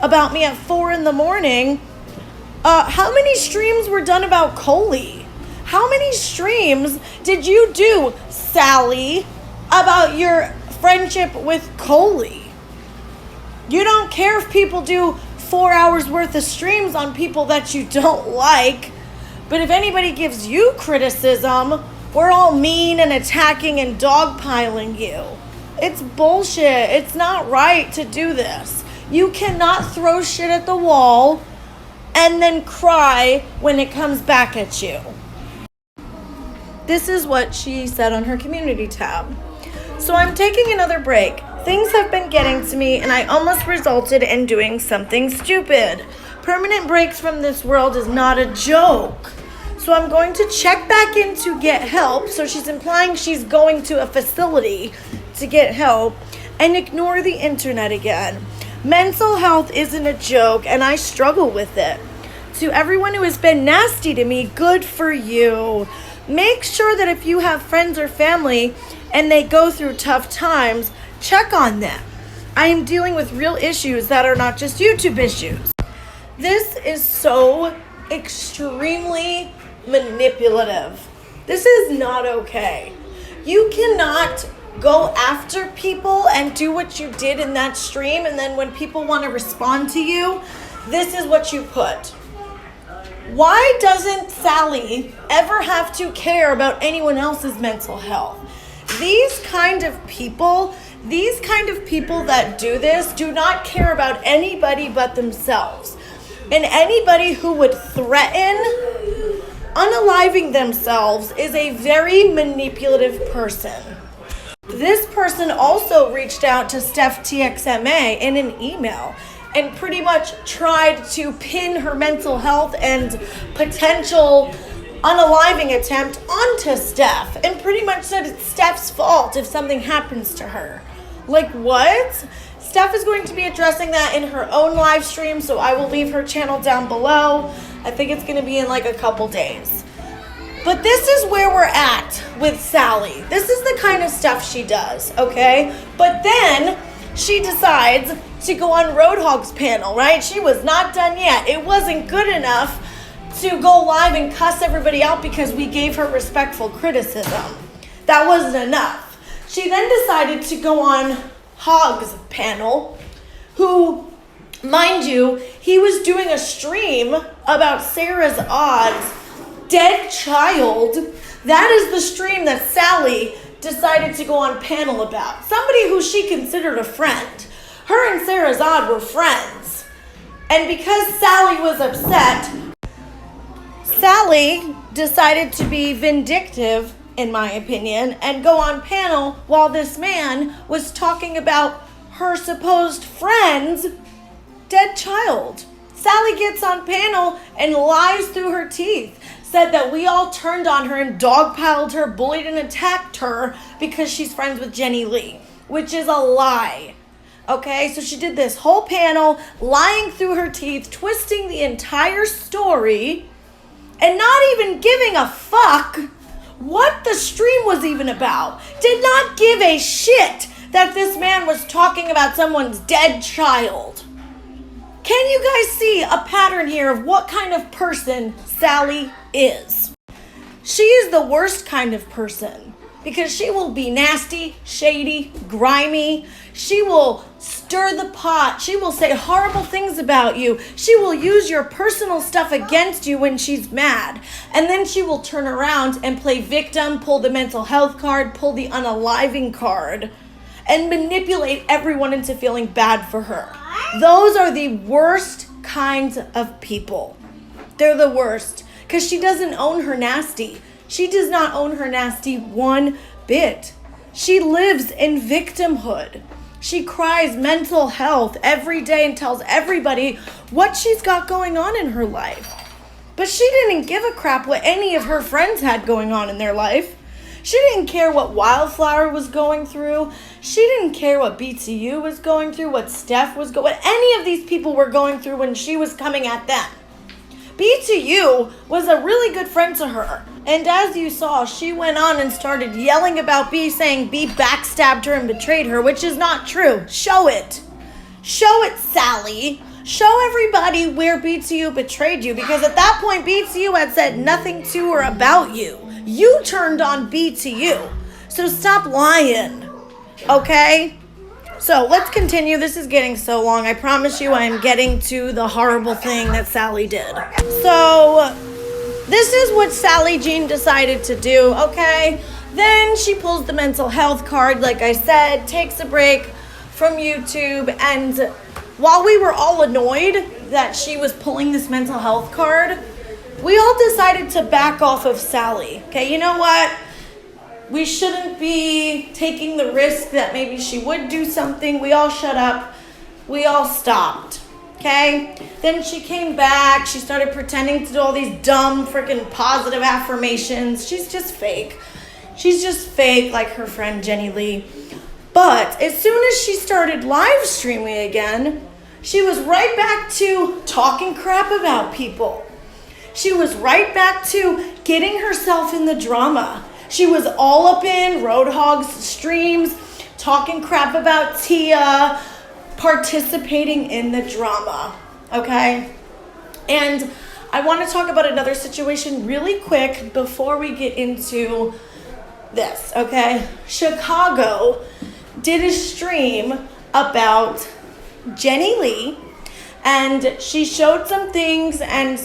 about me at 4 a.m? How many streams were done about Coley? How many streams did you do, Sally, about your friendship with Coley? You don't care if people do 4 hours worth of streams on people that you don't like, but if anybody gives you criticism, we're all mean and attacking and dogpiling you. It's bullshit. It's not right to do this. You cannot throw shit at the wall and then cry when it comes back at you. This is what she said on her community tab. So I'm taking another break. Things have been getting to me and I almost resulted in doing something stupid. Permanent breaks from this world is not a joke. So I'm going to check back in to get help. So she's implying she's going to a facility to get help and ignore the internet again. Mental health isn't a joke and I struggle with it. To everyone who has been nasty to me, good for you. Make sure that if you have friends or family and they go through tough times, check on them. I am dealing with real issues that are not just YouTube issues. This is so extremely manipulative. This is not okay. You cannot go after people and do what you did in that stream, and then when people want to respond to you, this is what you put. Why doesn't Sally ever have to care about anyone else's mental health? These kind of people that do this do not care about anybody but themselves. And anybody who would threaten unaliving themselves is a very manipulative person. This person also reached out to Steph TXMA in an email and pretty much tried to pin her mental health and potential unaliving attempt onto Steph and pretty much said it's Steph's fault if something happens to her. Like, what? Steph is going to be addressing that in her own live stream, so I will leave her channel down below. I think it's going to be in like a couple days. But this is where we're at with Sally. This is the kind of stuff she does, okay? But then she decides to go on Roadhog's panel, right? She was not done yet. It wasn't good enough to go live and cuss everybody out because we gave her respectful criticism. That wasn't enough. She then decided to go on Hog's panel, who, mind you, he was doing a stream about Sarah's odds dead child. That is the stream that Sally decided to go on panel about. Somebody who she considered a friend. Her and Sarah's odd were friends. And because Sally was upset, Sally decided to be vindictive, in my opinion, and go on panel while this man was talking about her supposed friend's dead child. Sally gets on panel and lies through her teeth. Said that we all turned on her and dogpiled her, bullied and attacked her because she's friends with Jenny Lee, which is a lie. Okay, so she did this whole panel, lying through her teeth, twisting the entire story, and not even giving a fuck what the stream was even about. Did not give a shit that this man was talking about someone's dead child. Can you guys see a pattern here of what kind of person Sally is? She is the worst kind of person because she will be nasty, shady, grimy. She will stir the pot. She will say horrible things about you. She will use your personal stuff against you when she's mad. And then she will turn around and play victim, pull the mental health card, pull the unaliving card, and manipulate everyone into feeling bad for her. Those are the worst kinds of people. They're the worst because she doesn't own her nasty. She does not own her nasty one bit. She lives in victimhood. She cries mental health every day and tells everybody what she's got going on in her life. But she didn't give a crap what any of her friends had going on in their life. She didn't care what Wildflower was going through. She didn't care what BTU was going through, what Steph was going, what any of these people were going through when she was coming at them. BTU was a really good friend to her. And as you saw, she went on and started yelling about B, saying B backstabbed her and betrayed her, which is not true. Show it. Show it, Sally. Show everybody where BTU betrayed you, because at that point, BTU had said nothing to or about you. You turned on BTU. So stop lying, okay? So let's continue. This is getting so long. I promise you I am getting to the horrible thing that Sally did. So this is what Sally Jean decided to do, okay? Then she pulls the mental health card, like I said, takes a break from YouTube, and while we were all annoyed that she was pulling this mental health card, we all decided to back off of Sally. Okay, you know what? We shouldn't be taking the risk that maybe she would do something. We all shut up. We all stopped. Okay? Then she came back. She started pretending to do all these dumb freaking positive affirmations. She's just fake. She's just fake like her friend Jenny Lee. But as soon as she started live streaming again, she was right back to talking crap about people. She was right back to getting herself in the drama. She was all up in Roadhog's streams, talking crap about Tia, participating in the drama, okay? And I want to talk about another situation really quick before we get into this, okay? Chicago did a stream about Jenny Lee, and she showed some things and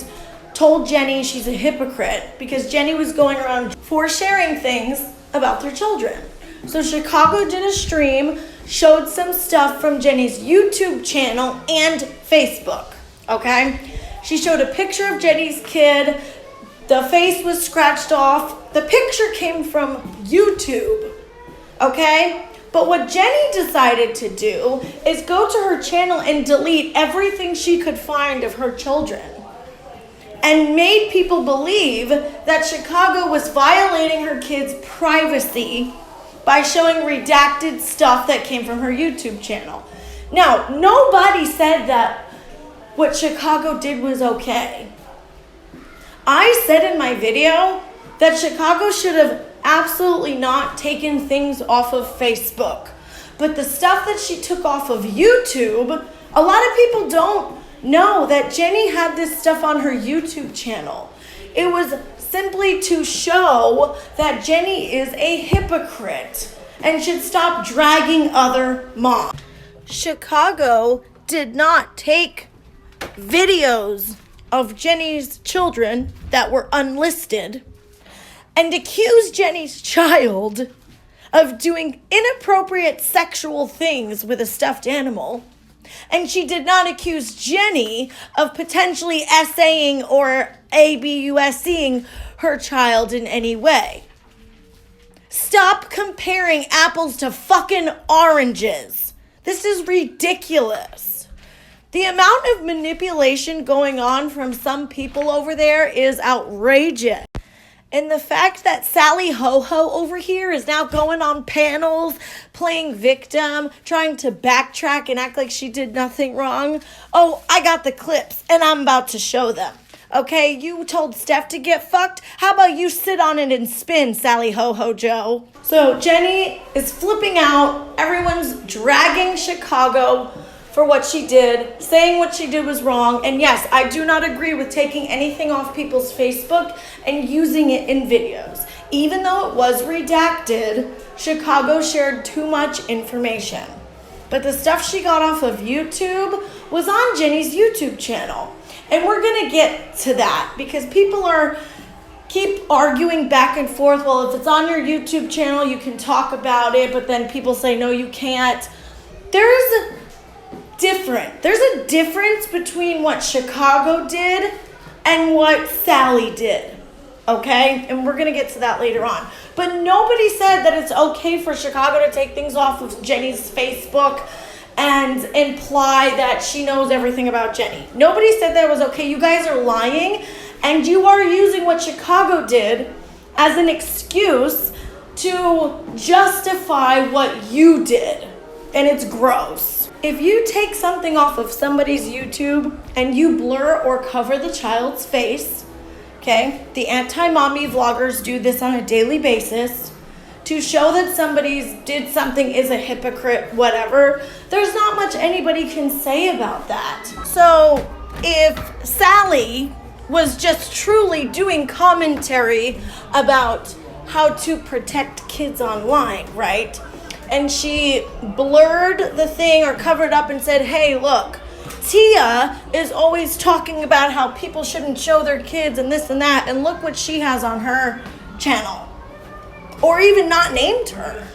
told Jenny she's a hypocrite because Jenny was going around for sharing things about their children. So Chicago did a stream, showed some stuff from Jenny's YouTube channel and Facebook, okay? She showed a picture of Jenny's kid. The face was scratched off. The picture came from YouTube, okay? But what Jenny decided to do is go to her channel and delete everything she could find of her children, and made people believe that Chicago was violating her kids' privacy by showing redacted stuff that came from her YouTube channel. Now, nobody said that what Chicago did was okay. I said in my video that Chicago should have absolutely not taken things off of Facebook. But the stuff that she took off of YouTube, a lot of people don't know that Jenny had this stuff on her YouTube channel. It was simply to show that Jenny is a hypocrite and should stop dragging other moms. Chicago did not take videos of Jenny's children that were unlisted and accuse Jenny's child of doing inappropriate sexual things with a stuffed animal. And she did not accuse Jenny of potentially essaying or abusing her child in any way. Stop comparing apples to fucking oranges. This is ridiculous. The amount of manipulation going on from some people over there is outrageous. And the fact that Sally Ho-Ho over here is now going on panels, playing victim, trying to backtrack and act like she did nothing wrong. Oh, I got the clips and I'm about to show them. Okay, you told Steph to get fucked. How about you sit on it and spin, Sally Ho-Ho Joe? So Jenny is flipping out. Everyone's dragging Chicago for what she did, saying what she did was wrong. And yes, I do not agree with taking anything off people's Facebook and using it in videos. Even though it was redacted, Chicago shared too much information. But the stuff she got off of YouTube was on Jenny's YouTube channel. And we're gonna get to that because people keep arguing back and forth. Well, if it's on your YouTube channel, you can talk about it, but then people say, no, you can't. There's a difference between what Chicago did and what Sally did, okay? And we're going to get to that later on. But nobody said that it's okay for Chicago to take things off of Jenny's Facebook and imply that she knows everything about Jenny. Nobody said that it was okay. You guys are lying, and you are using what Chicago did as an excuse to justify what you did, and it's gross. If you take something off of somebody's YouTube and you blur or cover the child's face, okay, the anti-mommy vloggers do this on a daily basis to show that somebody did something, is a hypocrite, whatever, there's not much anybody can say about that. So if Sally was just truly doing commentary about how to protect kids online, right? And she blurred the thing or covered up and said, hey, look, Tia is always talking about how people shouldn't show their kids and this and that, and look what she has on her channel. Or even not named her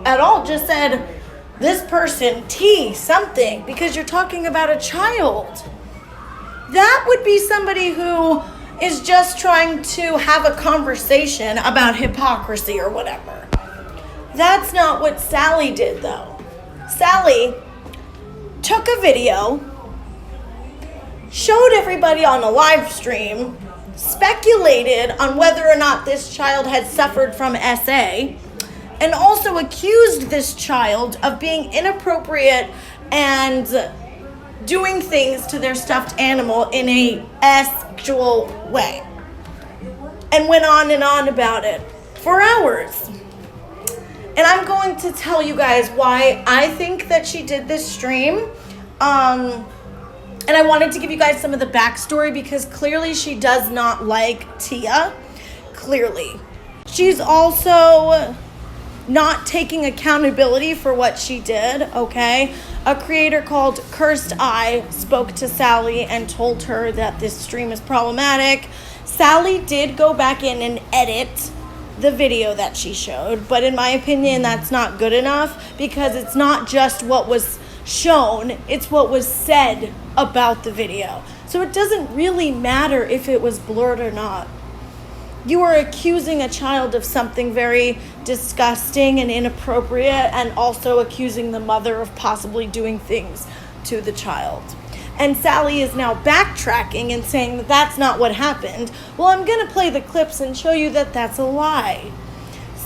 at all, just said, this person, T something, because you're talking about a child. That would be somebody who is just trying to have a conversation about hypocrisy or whatever. That's not what Sally did, though. Sally took a video, showed everybody on a live stream, speculated on whether or not this child had suffered from SA, and also accused this child of being inappropriate and doing things to their stuffed animal in a sexual way. And went on and on about it for hours. And I'm going to tell you guys why I think that she did this stream. And I wanted to give you guys some of the backstory because clearly she does not like Tia. Clearly. She's also not taking accountability for what she did, okay? A creator called Cursed Eye spoke to Sally and told her that this stream is problematic. Sally did go back in and edit the video that she showed, but in my opinion, that's not good enough because it's not just what was shown, it's what was said about the video. So it doesn't really matter if it was blurred or not. You are accusing a child of something very disgusting and inappropriate, and also accusing the mother of possibly doing things to the child. And Sally is now backtracking and saying that that's not what happened. Well, I'm going to play the clips and show you that that's a lie.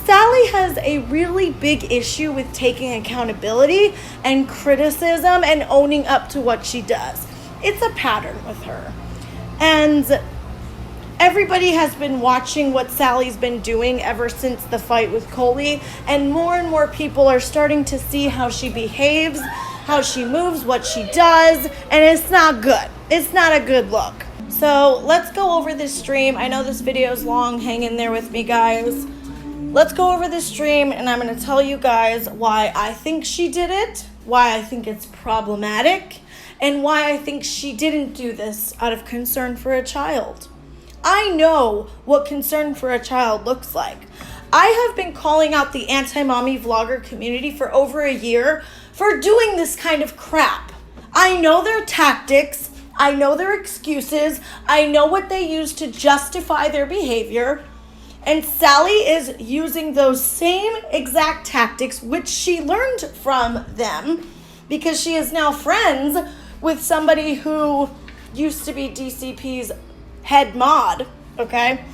Sally has a really big issue with taking accountability and criticism and owning up to what she does. It's a pattern with her. And everybody has been watching what Sally's been doing ever since the fight with Coley, and more people are starting to see how she behaves, how she moves, what she does, and it's not good. It's not a good look. So let's go over this stream. I know this video is long. Hang in there with me, guys. Let's go over this stream, and I'm going to tell you guys why I think she did it, why I think it's problematic, and why I think she didn't do this out of concern for a child. I know what concern for a child looks like. I have been calling out the anti-mommy vlogger community for over a year for doing this kind of crap. I know their tactics. I know their excuses. I know what they use to justify their behavior. And Sally is using those same exact tactics, which she learned from them because she is now friends with somebody who used to be DCP's head mod, okay?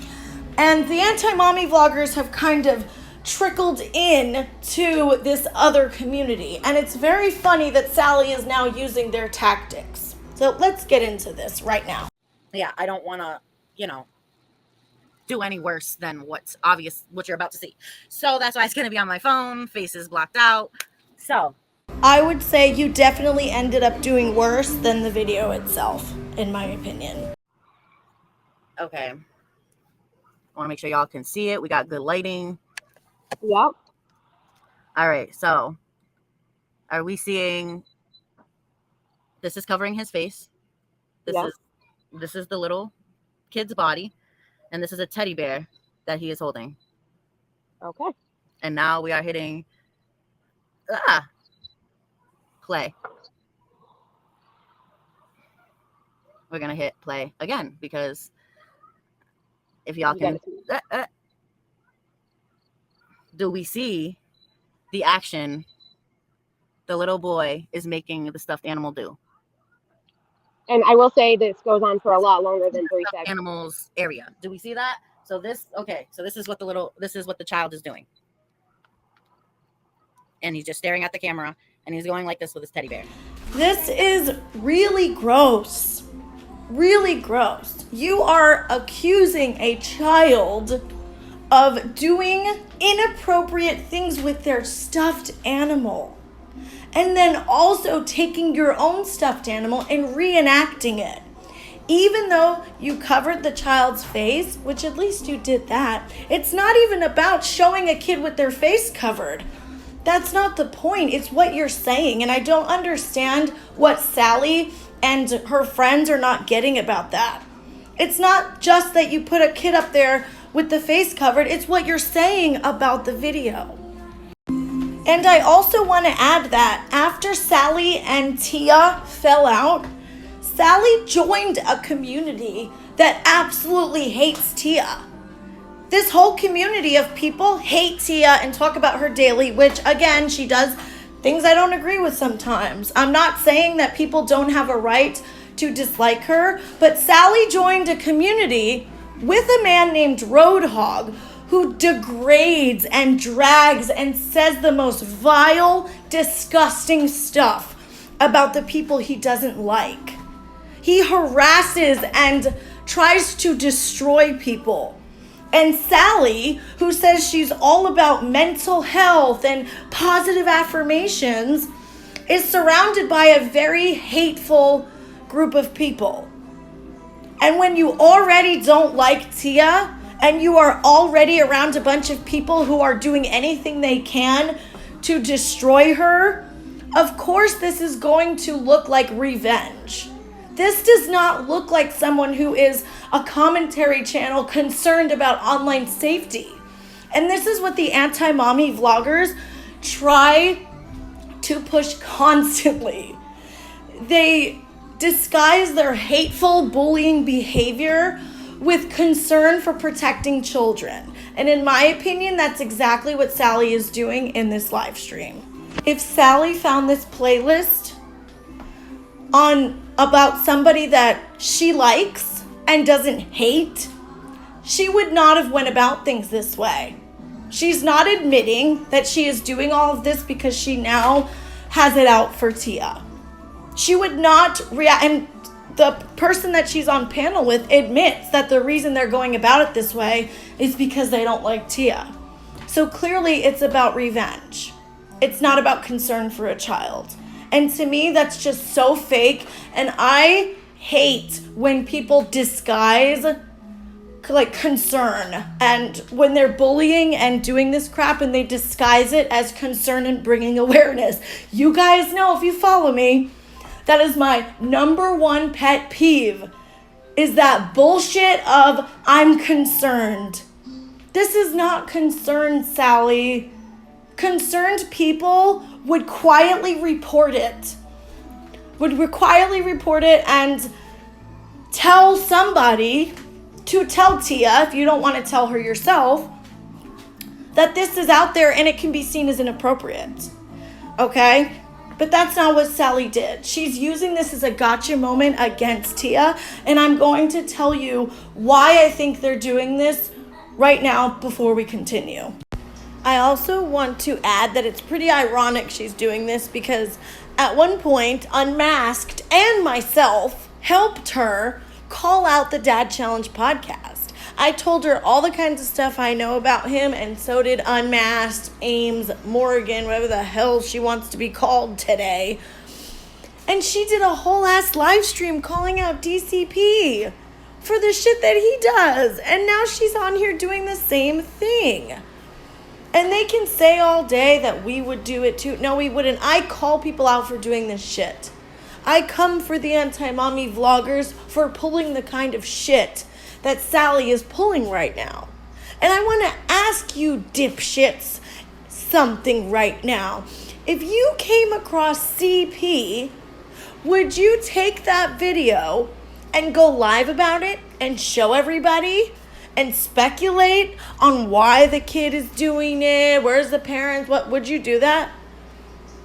And the anti-mommy vloggers have kind of trickled in to this other community. And it's very funny that Sally is now using their tactics. So let's get into this right now. Yeah, I don't want to, do any worse than what's obvious, what you're about to see. So that's why it's going to be on my phone. Face is blocked out. So I would say you definitely ended up doing worse than the video itself, in my opinion. Okay. I want to make sure y'all can see it. We got good lighting. Yep. All right. So are we seeing, this is covering his face. This is the little kid's body. And this is a teddy bear that he is holding. Okay. And now we are hitting play. We're going to hit play again because if y'all can, do we see the action the little boy is making the stuffed animal do? And I will say this goes on for a lot longer than 3 seconds. Animals area. Do we see that? So this, okay. So this is what the child is doing. And he's just staring at the camera and he's going like this with his teddy bear. This is really gross. Really gross. You are accusing a child of doing inappropriate things with their stuffed animal. And then also taking your own stuffed animal and reenacting it. Even though you covered the child's face, which at least you did that, it's not even about showing a kid with their face covered. That's not the point. It's what you're saying. And I don't understand what Sally and her friends are not getting about that. It's not just that you put a kid up there with the face covered. It's what you're saying about the video. And I also want to add that after Sally and Tia fell out, Sally joined a community that absolutely hates Tia. This whole community of people hate Tia and talk about her daily, which again, she does things I don't agree with sometimes. I'm not saying that people don't have a right to dislike her, but Sally joined a community with a man named Roadhog who degrades and drags and says the most vile, disgusting stuff about the people he doesn't like. He harasses and tries to destroy people. And Sally, who says she's all about mental health and positive affirmations, is surrounded by a very hateful group of people. And when you already don't like Tia, and you are already around a bunch of people who are doing anything they can to destroy her, of course this is going to look like revenge. This does not look like someone who is a commentary channel concerned about online safety. And this is what the anti-mommy vloggers try to push constantly. They disguise their hateful bullying behavior with concern for protecting children. And in my opinion, that's exactly what Sally is doing in this live stream. If Sally found this playlist about somebody that she likes and doesn't hate, she would not have went about things this way. She's not admitting that she is doing all of this because she now has it out for Tia. She would not react, and the person that she's on panel with admits that the reason they're going about it this way is because they don't like Tia. So clearly it's about revenge. It's not about concern for a child. And to me, that's just so fake. And I hate when people disguise like concern, and when they're bullying and doing this crap and they disguise it as concern and bringing awareness. You guys know, if you follow me, that is my number one pet peeve, is that bullshit of I'm concerned. This is not concerned, Sally. Concerned people would quietly report it. Would quietly report it and tell somebody to tell Tia, if you don't want to tell her yourself, that this is out there and it can be seen as inappropriate. Okay? But that's not what Sally did. She's using this as a gotcha moment against Tia, and I'm going to tell you why I think they're doing this right now before we continue. I also want to add that it's pretty ironic she's doing this because at one point, Unmasked and myself helped her call out the Dad Challenge podcast. I told her all the kinds of stuff I know about him, and so did Unmasked, Ames, Morgan, whatever the hell she wants to be called today. And she did a whole ass live stream calling out DCP for the shit that he does. And now she's on here doing the same thing. And they can say all day that we would do it too. No, we wouldn't. I call people out for doing this shit. I come for the anti-mommy vloggers for pulling the kind of shit that Sally is pulling right now. And I want to ask you dipshits something right now. If you came across CP, would you take that video and go live about it and show everybody and speculate on why the kid is doing it? Where's the parents? What would you do that?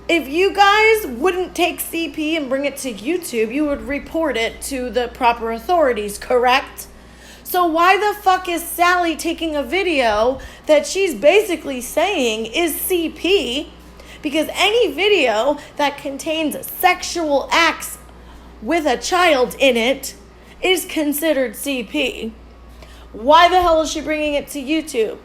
If you guys wouldn't take CP and bring it to YouTube, you would report it to the proper authorities, correct? So why the fuck is Sally taking a video that she's basically saying is CP? Because any video that contains sexual acts with a child in it is considered CP. Why the hell is she bringing it to YouTube?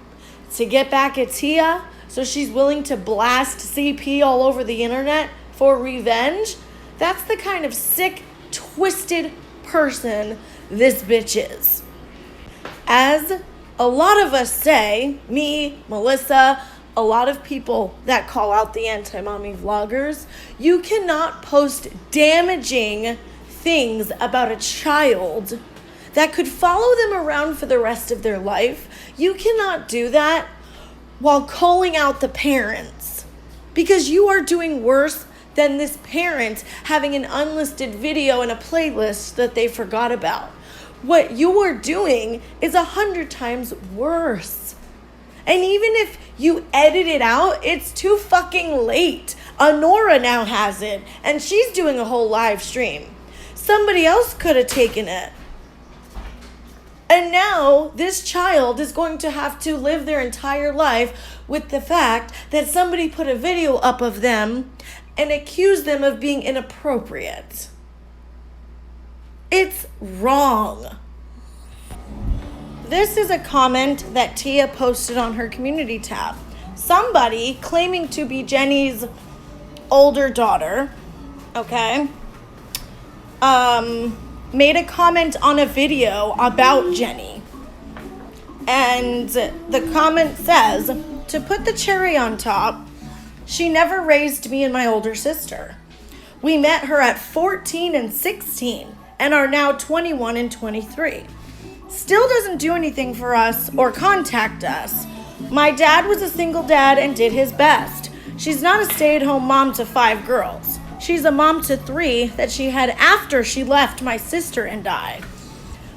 To get back at Tia? So she's willing to blast CP all over the internet for revenge? That's the kind of sick, twisted person this bitch is. As a lot of us say, me, Melissa, a lot of people that call out the anti-mommy vloggers, you cannot post damaging things about a child that could follow them around for the rest of their life. You cannot do that while calling out the parents, because you are doing worse than this parent having an unlisted video in a playlist that they forgot about. What you are doing is 100 times worse. And even if you edit it out, it's too fucking late. Honora now has it, and she's doing a whole live stream. Somebody else could have taken it. And now this child is going to have to live their entire life with the fact that somebody put a video up of them and accused them of being inappropriate. It's wrong. This is a comment that Tia posted on her community tab. Somebody claiming to be Jenny's older daughter, okay, made a comment on a video about Jenny. And the comment says, to put the cherry on top, she never raised me and my older sister. We met her at 14 and 16 and are now 21 and 23. Still doesn't do anything for us or contact us. My dad was a single dad and did his best. She's not a stay-at-home mom to 5 girls. She's a mom to 3 that she had after she left my sister and I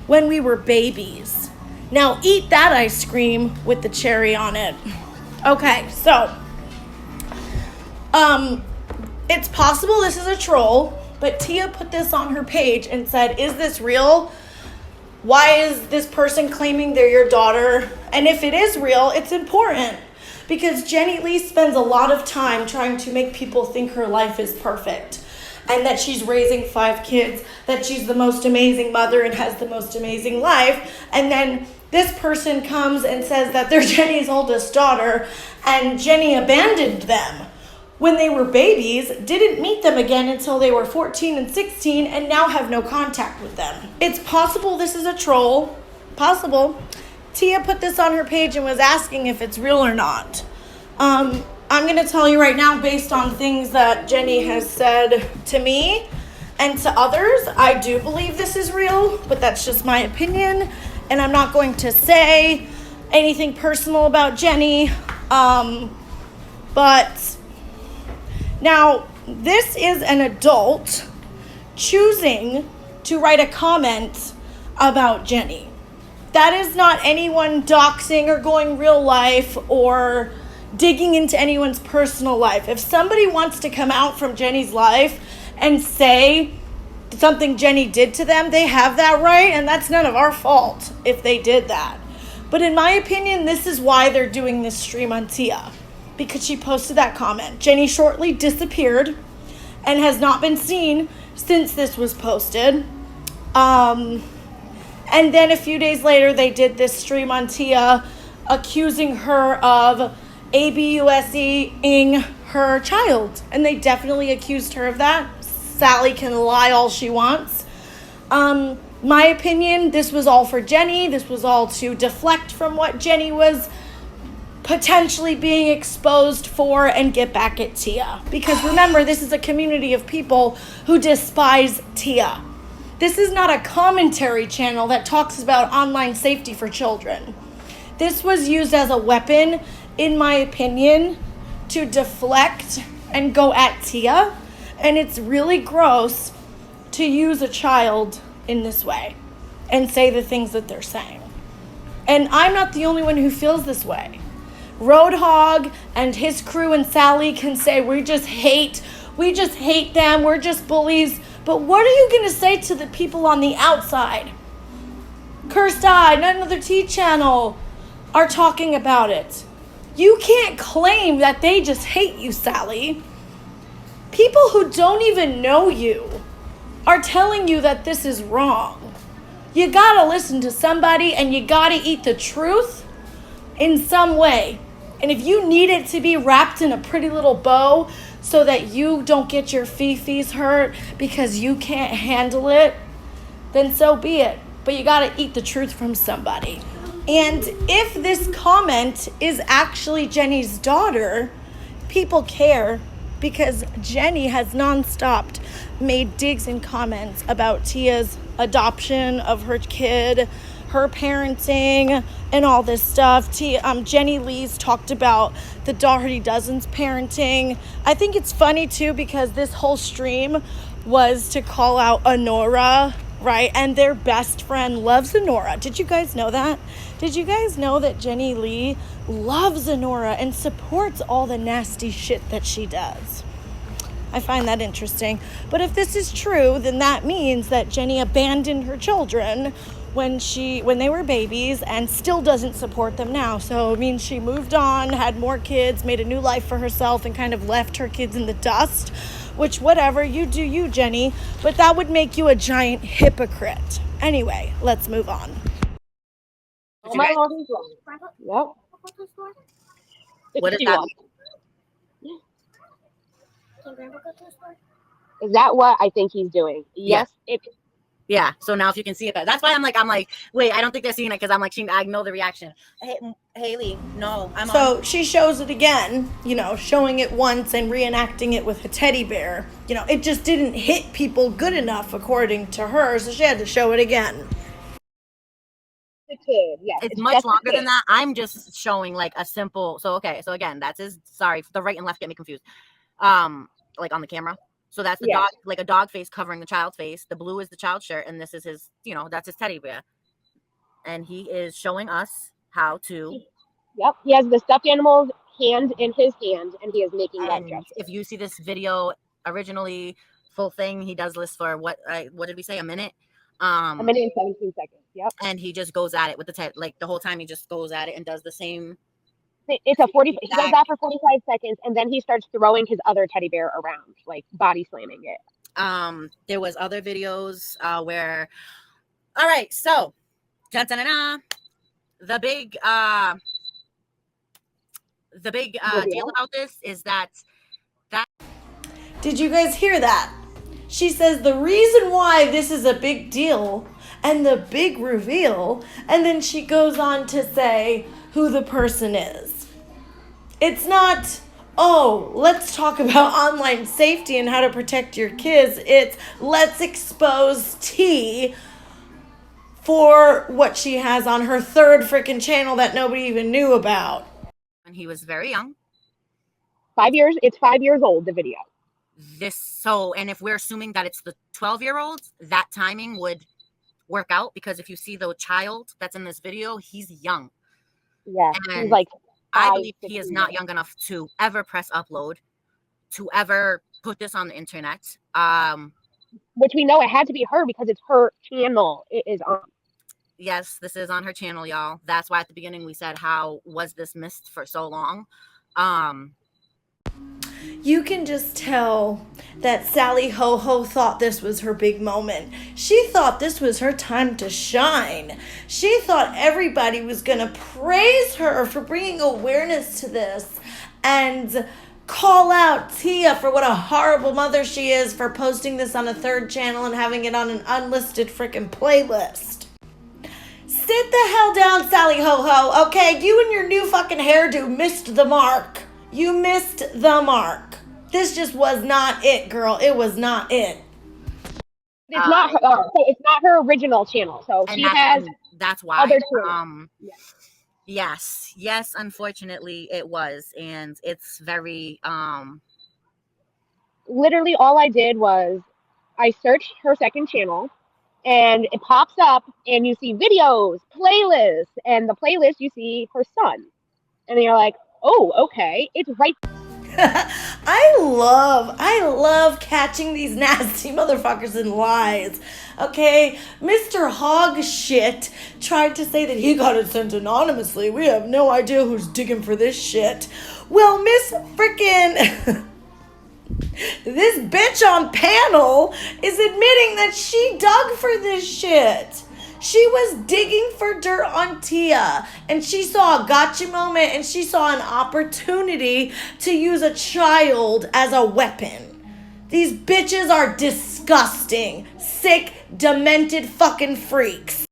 when we were babies. Now eat that ice cream with the cherry on it. Okay, so it's possible this is a troll, but Tia put this on her page and said, is this real? Why is this person claiming they're your daughter? And if it is real, it's important, because Jenny Lee spends a lot of time trying to make people think her life is perfect and that she's raising 5 kids, that she's the most amazing mother and has the most amazing life. And then this person comes and says that they're Jenny's oldest daughter and Jenny abandoned them when they were babies, didn't meet them again until they were 14 and 16, and now have no contact with them. It's possible this is a troll. Possible. Tia put this on her page and was asking if it's real or not. I'm going to tell you right now, based on things that Jenny has said to me and to others, I do believe this is real, but that's just my opinion, and I'm not going to say anything personal about Jenny. But now, this is an adult choosing to write a comment about Jenny. That is not anyone doxing or going real life or digging into anyone's personal life. If somebody wants to come out from Jenny's life and say something Jenny did to them, they have that right, and that's none of our fault if they did that. But in my opinion, this is why they're doing this stream on Tia, because she posted that comment. Jenny shortly disappeared and has not been seen since this was posted. And then a few days later, they did this stream on Tia, accusing her of abusing her child. And they definitely accused her of that. Sally can lie all she wants. My opinion, this was all for Jenny. This was all to deflect from what Jenny was potentially being exposed for and get back at Tia. Because remember, this is a community of people who despise Tia. This is not a commentary channel that talks about online safety for children. This was used as a weapon, in my opinion, to deflect and go at Tia. And it's really gross to use a child in this way and say the things that they're saying. And I'm not the only one who feels this way. Roadhog and his crew and Sally can say, we just hate them, we're just bullies. But what are you going to say to the people on the outside? Cursed Eye, Another Tea Channel are talking about it. You can't claim that they just hate you, Sally. People who don't even know you are telling you that this is wrong. You gotta listen to somebody and you gotta eat the truth in some way. And if you need it to be wrapped in a pretty little bow so that you don't get your fifis hurt because you can't handle it, then so be it. But you gotta eat the truth from somebody. And if this comment is actually Jenny's daughter, people care because Jenny has nonstop made digs and comments about Tia's adoption of her kid, her parenting, and all this stuff. Jenny Lee's talked about the Dirty Dozen's parenting. I think it's funny too because this whole stream was to call out Honora, right? And their best friend loves Honora. Did you guys know that? Did you guys know that Jenny Lee loves Honora and supports all the nasty shit that she does? I find that interesting. But if this is true, then that means that Jenny abandoned her children when they were babies and still doesn't support them now. So it means she moved on, had more kids, made a new life for herself, and kind of left her kids in the dust. Which, whatever, you do you, Jenny. But that would make you a giant hypocrite. Anyway, let's move on. Oh my Lord, he's wrong. Yep. What is that? Is that what I think he's doing? Yes. Yeah. So now if you can see it, that's why I'm like, wait, I don't think they're seeing it because I'm like, I know the reaction. Hey, Haley, no, I'm So on. she shows it again, showing it once and reenacting it with a teddy bear. It just didn't hit people good enough according to her, so she had to show it again. The kid, yes. It's much longer than that. I'm just showing like a simple. So again, that's his. Sorry, the right and left get me confused. Like on the camera. So that's the dog, like a dog face covering the child's face. The blue is the child's shirt, and this is his, that's his teddy bear. And he is showing us how to. Yep, he has the stuffed animal's hand in his hand, and he is making that gesture. If you see this video originally, full thing, he does this for what did we say? A minute? A minute and 17 seconds. Yep. And he just goes at it with the like the whole time he just goes at it and does the same It's a 40. He does that for 45 seconds, and then he starts throwing his other teddy bear around, like body slamming it. There was other videos where, all right, so the big deal about this is that Did you guys hear that? She says the reason why this is a big deal and the big reveal, and then she goes on to say who the person is. It's not, oh, let's talk about online safety and how to protect your kids. It's let's expose T for what she has on her third freaking channel that nobody even knew about. when he was very young. 5 years. It's 5 years old, the video. And if we're assuming that it's the 12-year-olds, that timing would work out, because if you see the child that's in this video, he's young. Yeah, And he's like I 5, believe he is not young enough to ever press upload, to ever put this on the internet. Which we know it had to be her because it's her channel. It is on. Yes, this is on her channel, y'all. That's why at the beginning we said, how was this missed for so long? You can just tell that Sally Ho Ho thought this was her big moment. She thought this was her time to shine. She thought everybody was going to praise her for bringing awareness to this and call out Tia for what a horrible mother she is for posting this on a third channel and having it on an unlisted freaking playlist. Sit the hell down, Sally Ho Ho, okay? You and your new fucking hairdo missed the mark. You missed the mark. This just was not it, girl. It was not it. It's not her. It's not her original channel. So she has. That's why. Other channels. Yes. Unfortunately, it was, and it's very. Literally, all I did was I searched her second channel, and it pops up, and you see videos, playlists, and the playlist you see her son, and you're like, oh, okay, it's right. I love catching these nasty motherfuckers in lies. Okay, Mr. Hog shit tried to say that he got it sent anonymously. We have no idea who's digging for this shit. Well, Miss frickin' this bitch on panel is admitting that she dug for this shit. She was digging for dirt on Tia, and she saw a gotcha moment, and she saw an opportunity to use a child as a weapon. These bitches are disgusting, sick, demented fucking freaks.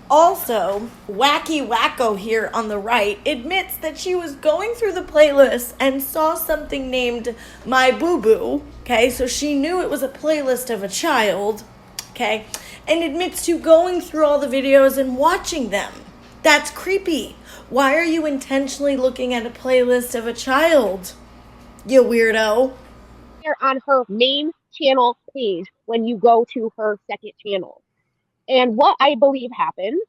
Also, Wacky Wacko here on the right admits that she was going through the playlist and saw something named My Boo Boo, okay, so she knew it was a playlist of a child, okay, and admits to going through all the videos and watching them. That's creepy. Why are you intentionally looking at a playlist of a child, you weirdo? They're on her main channel page when you go to her second channel. And what I believe happened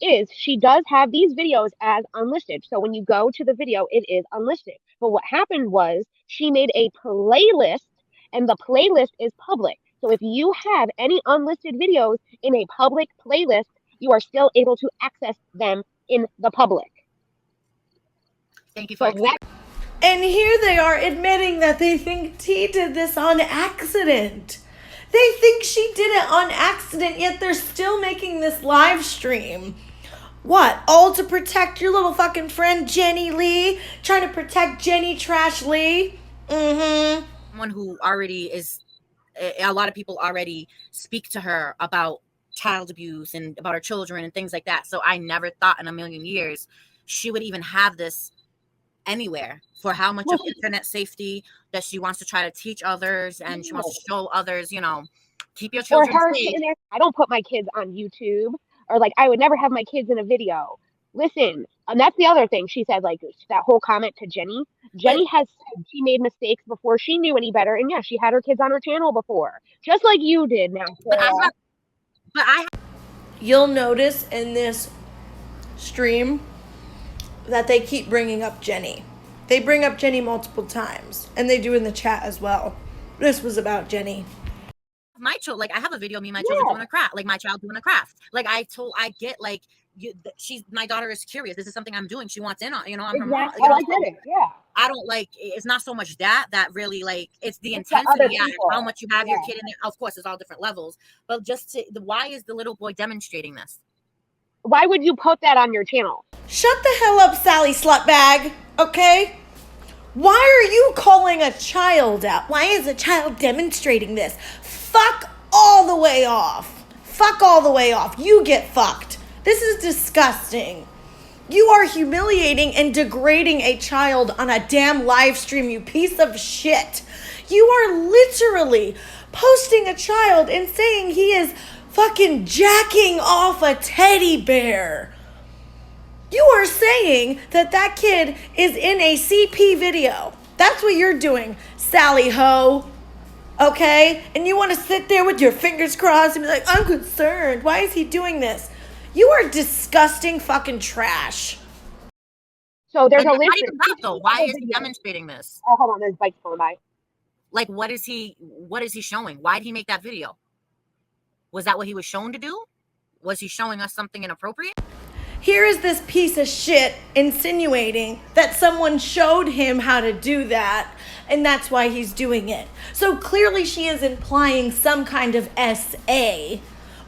is she does have these videos as unlisted. So when you go to the video, it is unlisted. But what happened was she made a playlist, and the playlist is public. So if you have any unlisted videos in a public playlist, you are still able to access them in the public. Thank you for that. And here they are admitting that they think T did this on accident. They think she did it on accident, yet they're still making this live stream. What? All to protect your little fucking friend Jenny Lee? Trying to protect Jenny Trash Lee? Mm-hmm. Someone who already is, a lot of people already speak to her about child abuse and about her children and things like that. So I never thought in a million years she would even have this anywhere, for how much of internet safety that she wants to try to teach others, and she wants to show others, keep your children safe. I don't put my kids on YouTube, or like I would never have my kids in a video. Listen, and that's the other thing she said, like that whole comment to Jenny. Jenny has said she made mistakes before she knew any better, and yeah, she had her kids on her channel before, just like you did. Now, you'll notice in this stream that they keep bringing up Jenny. They bring up Jenny multiple times, and they do in the chat as well. This was about Jenny. My child, like I have a video of me and my children doing a craft, like my child doing a craft. Like I get like my daughter is curious. This is something I'm doing. She wants in on, I'm her mom. Exactly. Oh, I get it. Yeah. I don't like, it's not so much that really, like, it's the It's the intensity, other yeah, and people. how much you have your Yeah. kid in there. Of course, there's all different levels, but why is the little boy demonstrating this? Why would you put that on your channel? Shut the hell up, Sally Slutbag, okay? Why are you calling a child out? Why is a child demonstrating this? Fuck all the way off. Fuck all the way off. You get fucked. This is disgusting. You are humiliating and degrading a child on a damn live stream, you piece of shit. You are literally posting a child and saying he is fucking jacking off a teddy bear. You are saying that kid is in a CP video. That's what you're doing, Sally Ho. Okay? And you want to sit there with your fingers crossed and be like, I'm concerned. Why is he doing this? You are disgusting fucking trash. So there's Like, a list. not even that, though. Why is he demonstrating this? Oh, hold on. There's bikes going by. Like, what is he showing? Why did he make that video? Was that what he was shown to do? Was he showing us something inappropriate? Here is this piece of shit insinuating that someone showed him how to do that, and that's why he's doing it. So clearly she is implying some kind of SA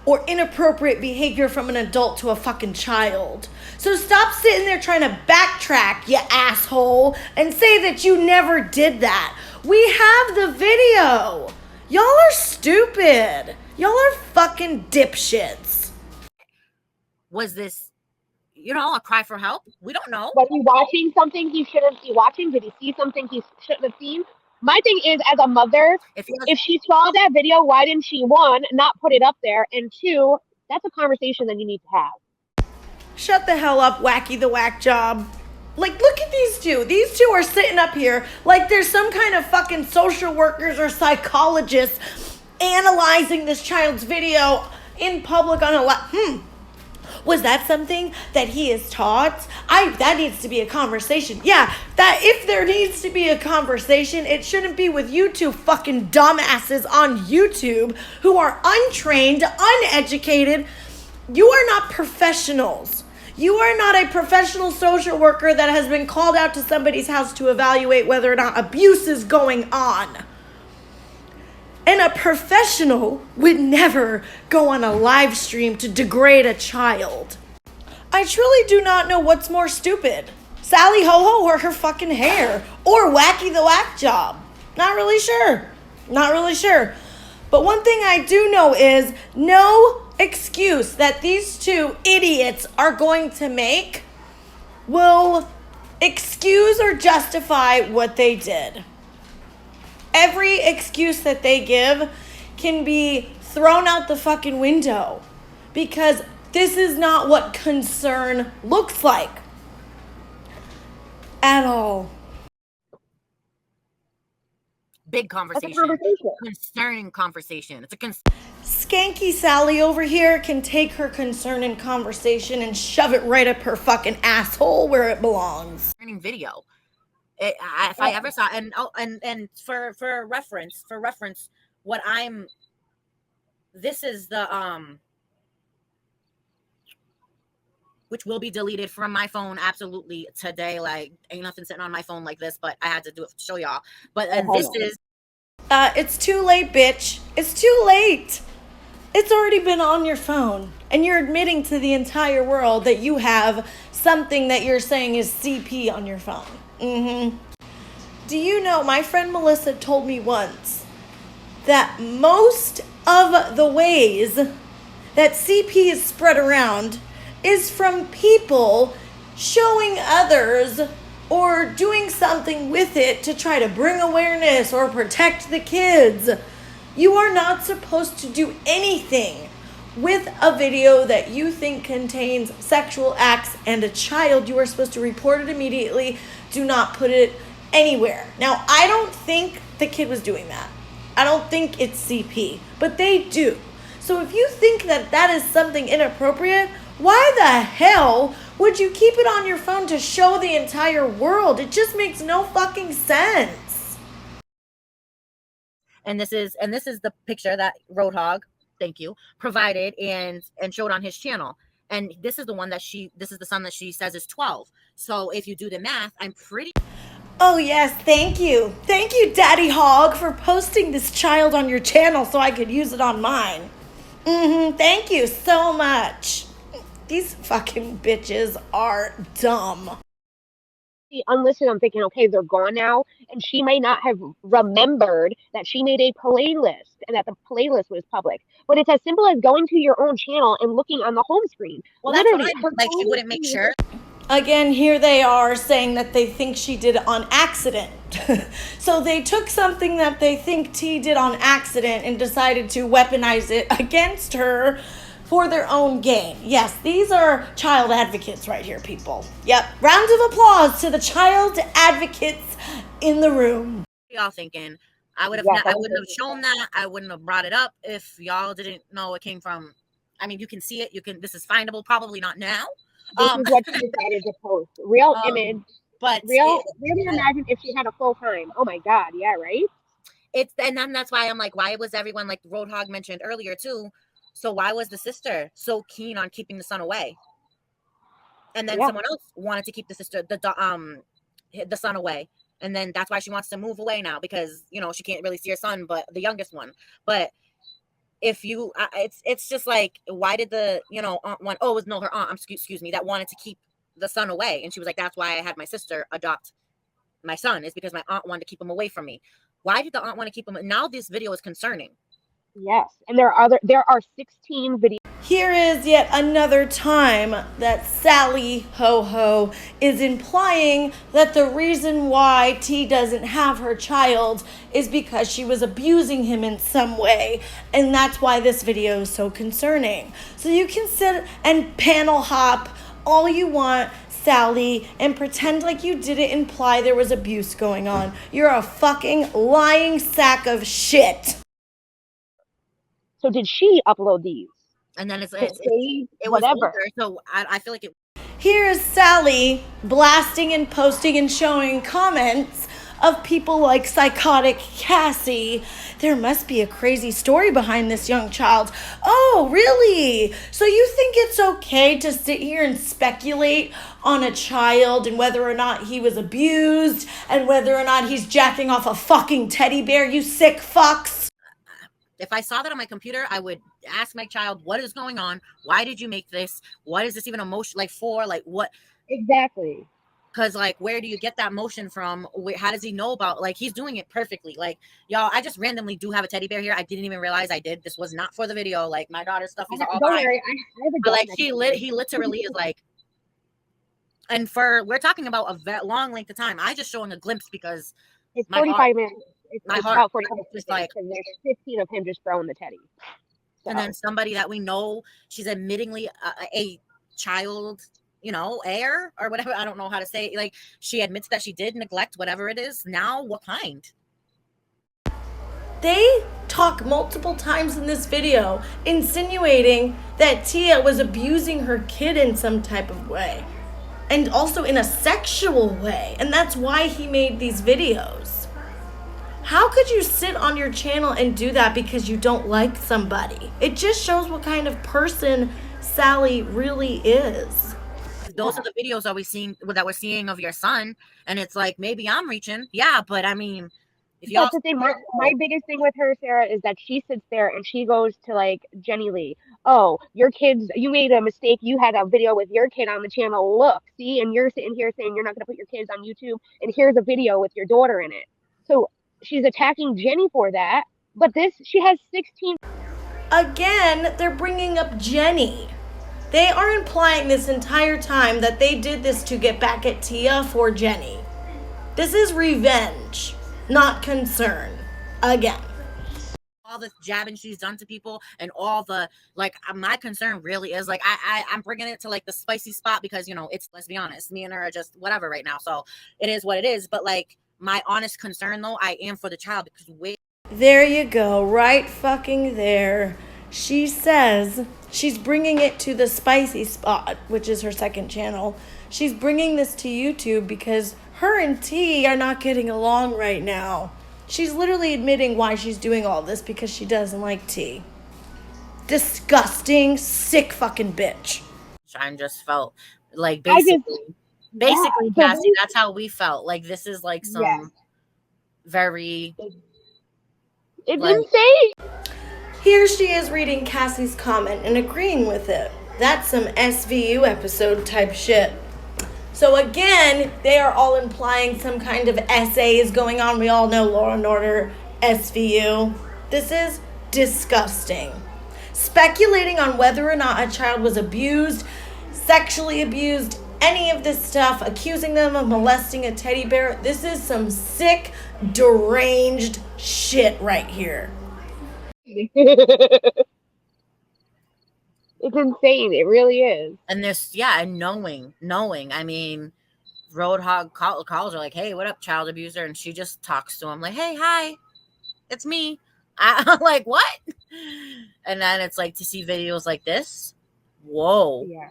or inappropriate behavior from an adult to a fucking child. So stop sitting there trying to backtrack, you asshole, and say that you never did that. We have the video. Y'all are stupid. Y'all are fucking dipshits. Was this, a cry for help? We don't know. Was he watching something he shouldn't be watching? Did he see something he shouldn't have seen? My thing is, as a mother, if she saw that video, why didn't she, one, not put it up there, and two, that's a conversation that you need to have. Shut the hell up, Wacky the Whack Job. Like, look at these two. These two are sitting up here like there's some kind of fucking social workers or psychologists analyzing this child's video in public on a was that something that he is taught? That needs to be a conversation. Yeah, that if there needs to be a conversation, it shouldn't be with you two fucking dumbasses on YouTube who are untrained, uneducated. You are not professionals. You are not a professional social worker that has been called out to somebody's house to evaluate whether or not abuse is going on. And a professional would never go on a live stream to degrade a child. I truly do not know what's more stupid. Sally Ho-Ho or her fucking hair. Or Wacky the Whack Job. Not really sure. Not really sure. But one thing I do know is no excuse that these two idiots are going to make will excuse or justify what they did. Every excuse that they give can be thrown out the fucking window because this is not what concern looks like at all. Big conversation. Concerning conversation. It's a Skanky Sally over here can take her concern and conversation and shove it right up her fucking asshole where it belongs. Video. If I ever saw, and for reference, what this is the which will be deleted from my phone absolutely today. Like, ain't nothing sitting on my phone like this, but I had to do it to show y'all. But this is it's too late, bitch. It's too late. It's already been on your phone, and you're admitting to the entire world that you have something that you're saying is CP on your phone. Do you know, my friend Melissa told me once that most of the ways that CP is spread around is from people showing others or doing something with it to try to bring awareness or protect the kids. You are not supposed to do anything with a video that you think contains sexual acts and a child. You are supposed to report it immediately. Do not put it anywhere. Now, I don't think the kid was doing that. I don't think it's CP, but they do. So if you think that that is something inappropriate, why the hell would you keep it on your phone to show the entire world? It just makes no fucking sense. And this is the picture that Roadhog, thank you, provided and showed on his channel. And this is the one that this is the son that she says is 12. So if you do the math, I'm pretty. Oh, yes, thank you. Thank you, Daddy Hog, for posting this child on your channel so I could use it on mine. Thank you so much. These fucking bitches are dumb. She unlisted, I'm thinking, okay, they're gone now. And she may not have remembered that she made a playlist and that the playlist was public. But it's as simple as going to your own channel and looking on the home screen. Well, Literally, that's fine. Like, she wouldn't make sure. Again, here they are saying that they think she did it on accident. So they took something that they think T did on accident and decided to weaponize it against her for their own gain. Yes, these are child advocates right here, people. Yep. Rounds of applause to the child advocates in the room. Y'all thinking I wouldn't have shown that. I wouldn't have brought it up if y'all didn't know it came from. I mean, you can see it. This is findable. Probably not now. This is what she decided to post. Real image. But really imagine if she had a full time. Oh my God. Yeah, right? And then that's why I'm like, why was everyone, like Roadhog mentioned earlier too? So why was the sister so keen on keeping the son away? And then someone else wanted to keep the son away. And then that's why she wants to move away now, because, she can't really see her son, but the youngest one. But if you, it's just like, why did the, aunt one, oh, it was, no, her aunt, excuse me, that wanted to keep the son away. And she was like, that's why I had my sister adopt my son, is because my aunt wanted to keep him away from me. Why did the aunt want to keep him? Now this video is concerning. Yes. And there are 16 videos. Here is yet another time that Sally Ho is implying that the reason why T doesn't have her child is because she was abusing him in some way, and that's why this video is so concerning. So you can sit and panel hop all you want, Sally, and pretend like you didn't imply there was abuse going on. You're a fucking lying sack of shit. So did she upload these? And then it whatever. So I feel like it. Here is Sally blasting and posting and showing comments of people like Psychotic Cassie. There must be a crazy story behind this young child. Oh, really? So you think it's okay to sit here and speculate on a child and whether or not he was abused and whether or not he's jacking off a fucking teddy bear, you sick fucks? If I saw that on my computer, I would ask my child, what is going on? Why did you make this? What is this even emotion for? Like, what? Exactly. Because, like, where do you get that motion from? How does he know about, like, he's doing it perfectly. Like, y'all, I just randomly do have a teddy bear here. I didn't even realize I did. This was not for the video. Like, my daughter's stuff is all Don't worry. but, like, he literally is like, and we're talking about a long length of time. I just showing a glimpse because it's 45 minutes. It's about 45 minutes. Just like, and there's 15 of him just throwing the teddy. So. And then somebody that we know, she's admittingly a child, heir or whatever. I don't know how to say it. Like, she admits that she did neglect whatever it is. Now, what kind? They talk multiple times in this video insinuating that Tia was abusing her kid in some type of way. And also in a sexual way. And that's why he made these videos. How could you sit on your channel and do that because you don't like somebody? It just shows what kind of person Sally really is. Those are the videos that we're seeing of your son, and it's like, maybe I'm reaching. Yeah, but I mean, if y'all. That's the thing. My biggest thing with her, Sarah, is that she sits there and she goes to like Jenny Lee. Oh, your kids, you made a mistake. You had a video with your kid on the channel. Look, see, and you're sitting here saying you're not going to put your kids on YouTube, and here's a video with your daughter in it. So she's attacking Jenny for that, but she has 16. Again, they're bringing up Jenny. They are implying this entire time that they did this to get back at Tia for Jenny. This is revenge, not concern. Again. All the jabbing she's done to people and all the, like, my concern really is, like, I'm bringing it to, like, the spicy spot because, it's, let's be honest, me and her are just whatever right now. So it is what it is. But, like, my honest concern, though, I am for the child because there you go, right fucking there. She says she's bringing it to the spicy spot, which is her second channel. She's bringing this to YouTube because her and T are not getting along right now. She's literally admitting why she's doing all this because she doesn't like T. Disgusting, sick fucking bitch. I just felt like I just, basically, yeah, Cassie, that's how we felt. Like this is like some yes, very it's like insane. Here she is reading Cassie's comment and agreeing with it. That's some SVU episode type shit. So again, they are all implying some kind of essay is going on. We all know Law and Order, SVU. This is disgusting. Speculating on whether or not a child was abused, sexually abused, any of this stuff, accusing them of molesting a teddy bear. This is some sick, deranged shit right here. It's insane. It really is. and this and knowing. I mean, Roadhog calls her like, "Hey, what up, child abuser?" And she just talks to him like, "Hey, hi, it's me." I'm like, "What?" And then it's like to see videos like this. Whoa. Yeah.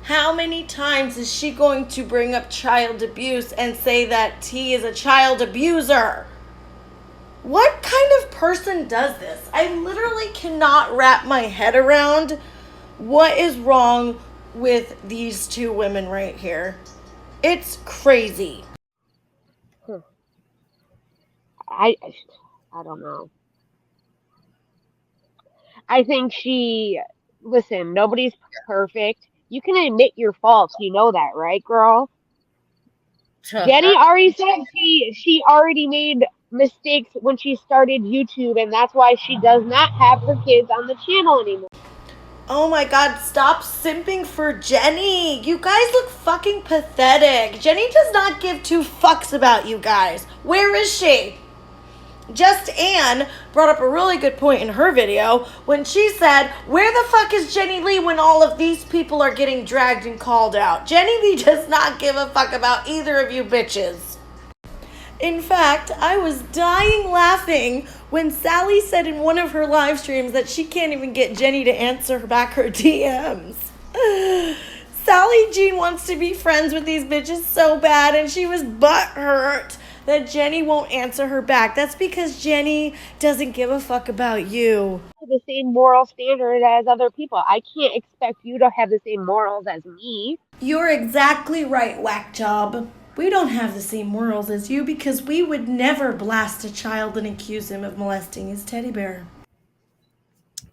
How many times is she going to bring up child abuse and say that T is a child abuser? What kind of person does this? I literally cannot wrap my head around what is wrong with these two women right here. It's crazy. I don't know. I think listen, nobody's perfect. You can admit your faults. You know that, right, girl? Jenny already said she already made mistakes when she started YouTube, and that's why she does not have her kids on the channel anymore. Oh my god, stop simping for Jenny. You guys look fucking pathetic. Jenny does not give two fucks about you guys. Where is she? Just Ann brought up a really good point in her video when she said, where the fuck is Jenny Lee when all of these people are getting dragged and called out? Jenny Lee does not give a fuck about either of you bitches. In fact, I was dying laughing when Sally said in one of her live streams that she can't even get Jenny to answer back her DMs. Sally Jean wants to be friends with these bitches so bad, and she was butthurt that Jenny won't answer her back. That's because Jenny doesn't give a fuck about you. The same moral standard as other people. I can't expect you to have the same morals as me. You're exactly right, whack job. We don't have the same morals as you because we would never blast a child and accuse him of molesting his teddy bear.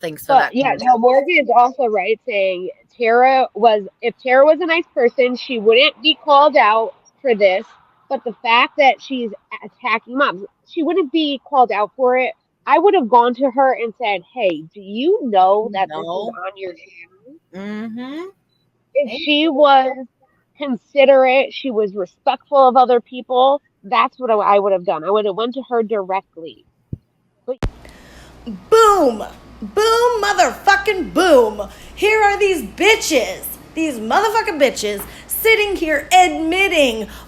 Thanks for that. Yeah, no, Morgan is also right saying if Tara was a nice person, she wouldn't be called out for this. But the fact that she's attacking moms, she wouldn't be called out for it. I would have gone to her and said, hey, do you know that this is on your channel? Mm-hmm. If she was considerate, she was respectful of other people, that's what I would have done. I would have went to her directly. Boom! Boom, motherfucking boom! Here are these bitches, these motherfucking bitches, sitting here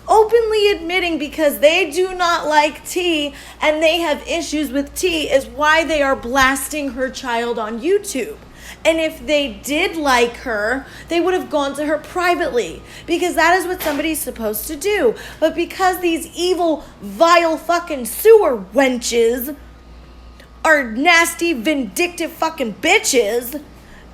openly admitting because they do not like T and they have issues with T is why they are blasting her child on YouTube. And if they did like her, they would have gone to her privately because that is what somebody's supposed to do. But because these evil, vile fucking sewer wenches are nasty, vindictive fucking bitches,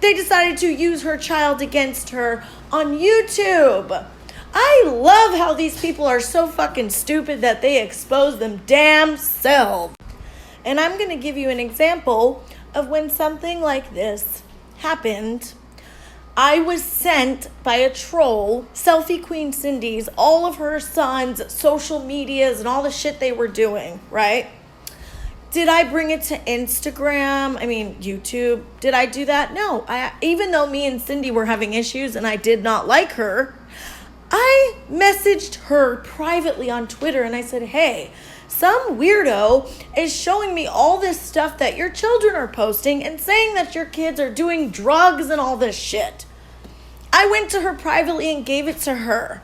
they decided to use her child against her on YouTube. I love how these people are so fucking stupid that they expose them damn selves. And I'm going to give you an example of when something like this happened. I was sent by a troll, Selfie Queen Cindy's, all of her sons' social medias and all the shit they were doing, right? Did I bring it to YouTube? Did I do that? No. Even though me and Cindy were having issues and I did not like her, I messaged her privately on Twitter and I said, hey, some weirdo is showing me all this stuff that your children are posting and saying that your kids are doing drugs and all this shit. I went to her privately and gave it to her.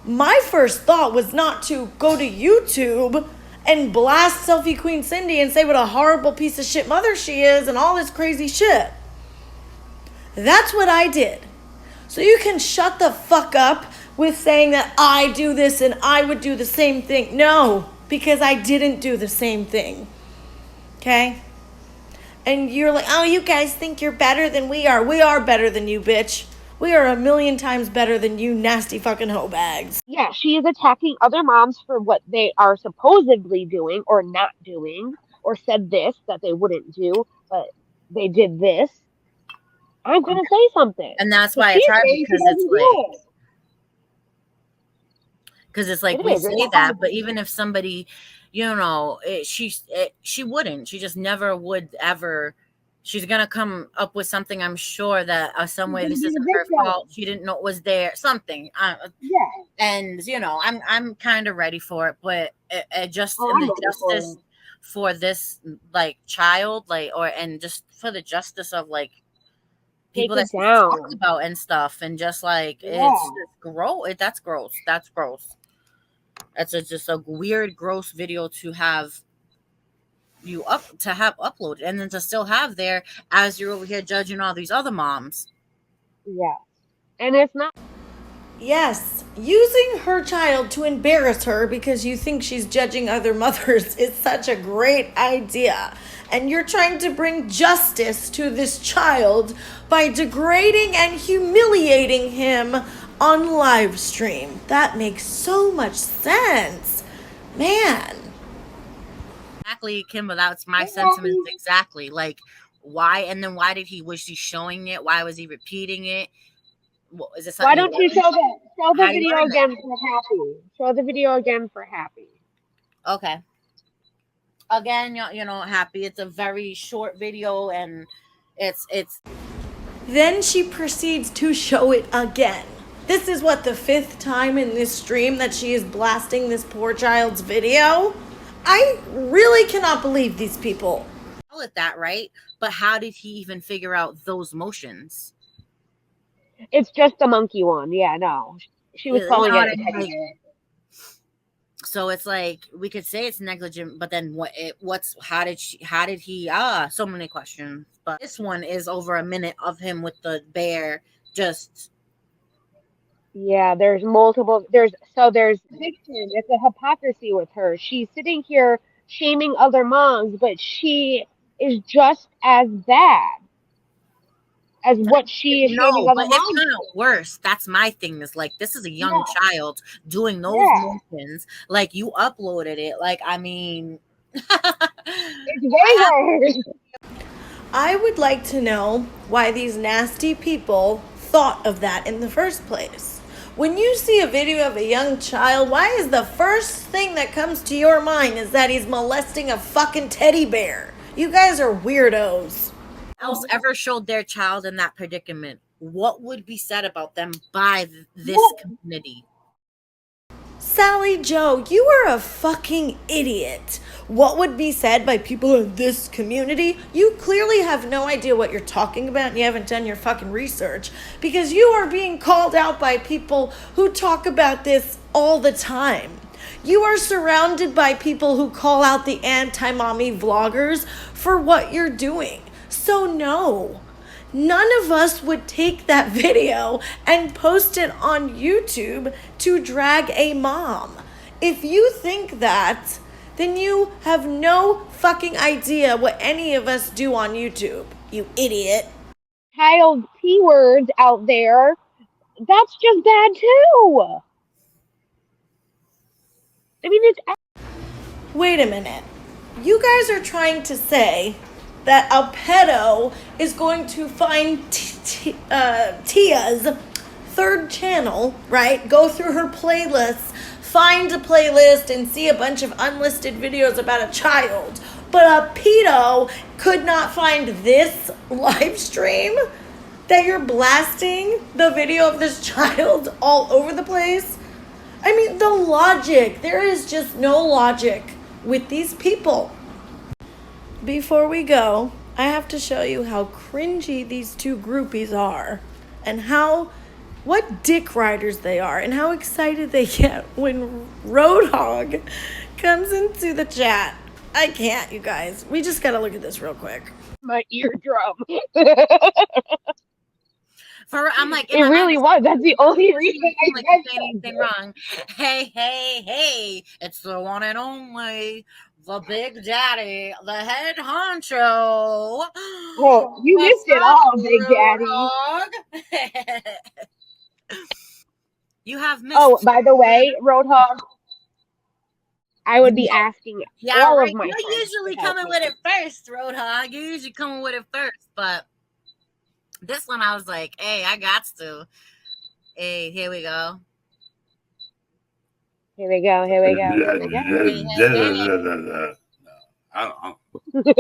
My first thought was not to go to YouTube and blast Selfie Queen Cindy and say what a horrible piece of shit mother she is and all this crazy shit. That's what I did. So you can shut the fuck up with saying that I do this and I would do the same thing. No, because I didn't do the same thing. Okay? And you're like, oh, you guys think you're better than we are. We are better than you, bitch. We are a million times better than you nasty fucking hoe bags. Yeah, she is attacking other moms for what they are supposedly doing or not doing, or said this that they wouldn't do, but they did this. I'm gonna say something. And that's So why she's it's hard, saying she because doesn't do it. it's like It we is. It's say a that, hard but even if somebody, she wouldn't. She just never would ever. She's gonna come up with something. I'm sure that some way this be a isn't her victim. fault. She didn't know it was there. Something. Yeah. And I'm kind of ready for it, but it just Oh, in I'm the ready for justice it. for this like child, and just for the justice of like people Take that it she's talked down. about and stuff, and just like Yeah. it's just gross. That's gross. That's gross. That's just a weird, gross video to have uploaded, and then to still have there as you're over here judging all these other moms. Yeah. And it's not. Yes, using her child to embarrass her because you think she's judging other mothers is such a great idea. And you're trying to bring justice to this child by degrading and humiliating him on live stream. That makes so much sense. Man. Exactly, Kimba. That's my sentiments exactly. Like, why? And then why did he? Was he showing it? Why was he repeating it? What, is it Why something? don't you show the How do you video learn that? again for Happy? Show the video again for Happy. Okay. Again, Happy. It's a very short video, and it's. Then she proceeds to show it again. This is what, the 5th time in this stream that she is blasting this poor child's video? I really cannot believe these people. Call it that, right? But how did he even figure out those motions? It's just the monkey one. Yeah, no. She was calling it a teddy bear. So it's like we could say it's negligent, but then how did he so many questions. But this one is over a minute of him with the bear just. Yeah, there's multiple. There's fiction. It's a hypocrisy with her. She's sitting here shaming other moms, but she is just as bad as what she is shaming No, other but it's moms. kind of worse. That's my thing. Is like this is a young child doing those motions. Like you uploaded it. Like I mean, It's way worse. I would like to know why these nasty people thought of that in the first place. When you see a video of a young child, why is the first thing that comes to your mind is that he's molesting a fucking teddy bear? You guys are weirdos. Else ever showed their child in that predicament, what would be said about them by this community? Sally Joe, you are a fucking idiot. What would be said by people in this community? You clearly have no idea what you're talking about and you haven't done your fucking research because you are being called out by people who talk about this all the time. You are surrounded by people who call out the anti-mommy vloggers for what you're doing. So no. None of us would take that video and post it on YouTube to drag a mom. If you think that, then you have no fucking idea what any of us do on YouTube, you idiot. Child P words out there. That's just bad too. I mean, it's. Wait a minute. You guys are trying to say that a pedo is going to find Tia's 3rd channel, right? Go through her playlists, find a playlist, and see a bunch of unlisted videos about a child. But a pedo could not find this live stream that you're blasting the video of this child all over the place? I mean, the logic. There is just no logic with these people. Before we go, I have to show you how cringy these two groupies are and what dick riders they are and how excited they get when Roadhog comes into the chat. I can't, you guys. We just gotta look at this real quick. My eardrum. I'm like, in It my mind, really was. That's the only reason I like said saying anything wrong. Hey, hey, hey! It's the one and only, the Big Daddy, the head honcho. Well, you What's missed it up, all, Big Daddy. Roadhog? You have Oh, missed. by the way, Roadhog, I would be asking Yeah, all of right. my You're friends to usually help coming with me. it first, Roadhog. You're usually coming with it first, but this one I was like, hey, I got to. Hey, here we go. Here we go. Here we go. Here we Hey, I don't go.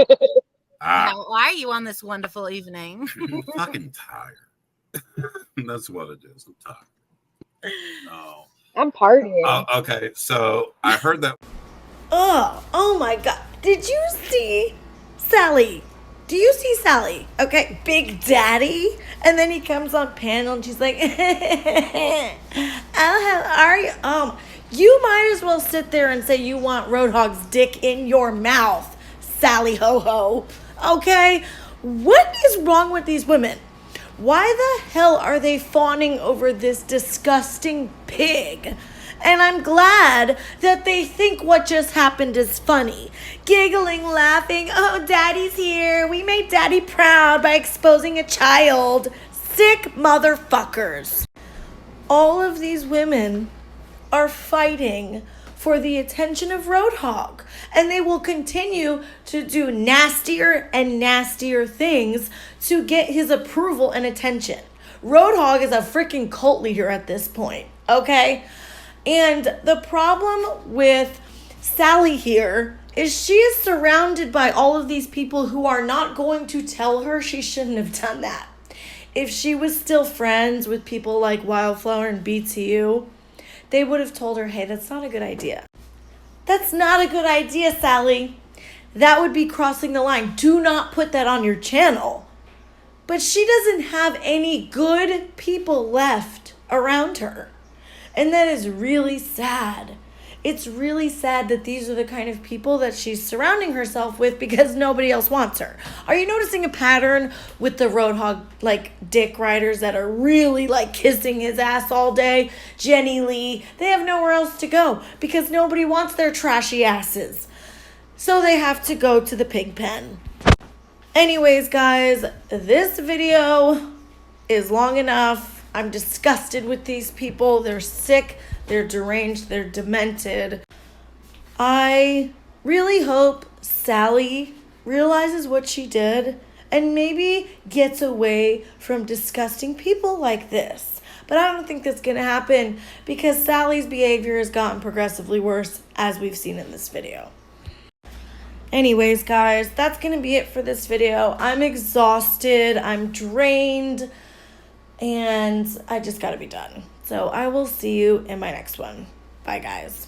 how are you on this wonderful evening? I'm fucking tired. That's what it is. I'm tired. No. I'm partying. Okay, so I heard that. Oh my God. Did you see Sally? Do you see Sally? Okay, Big Daddy. And then he comes on panel and she's like, oh, how are you? You might as well sit there and say you want Roadhog's dick in your mouth, Sally Ho Ho. Okay? What is wrong with these women? Why the hell are they fawning over this disgusting pig? And I'm glad that they think what just happened is funny. Giggling, laughing, oh, Daddy's here. We made Daddy proud by exposing a child. Sick motherfuckers. All of these women are fighting for the attention of Roadhog, and they will continue to do nastier and nastier things to get his approval and attention. Roadhog is a freaking cult leader at this point, okay? And the problem with Sally here is she is surrounded by all of these people who are not going to tell her she shouldn't have done that. If she was still friends with people like Wildflower and BTU, they would have told her, hey, that's not a good idea. That's not a good idea, Sally. That would be crossing the line. Do not put that on your channel. But she doesn't have any good people left around her. And that is really sad. It's really sad that these are the kind of people that she's surrounding herself with because nobody else wants her. Are you noticing a pattern with the Roadhog, like, dick riders that are really, like, kissing his ass all day? Jenny Lee, they have nowhere else to go because nobody wants their trashy asses. So they have to go to the pig pen. Anyways, guys, this video is long enough. I'm disgusted with these people. They're sick, they're deranged, they're demented. I really hope Sally realizes what she did and maybe gets away from disgusting people like this. But I don't think that's going to happen because Sally's behavior has gotten progressively worse, as we've seen in this video. Anyways, guys, that's going to be it for this video. I'm exhausted, I'm drained, and I just gotta be done. So I will see you in my next one. Bye, guys.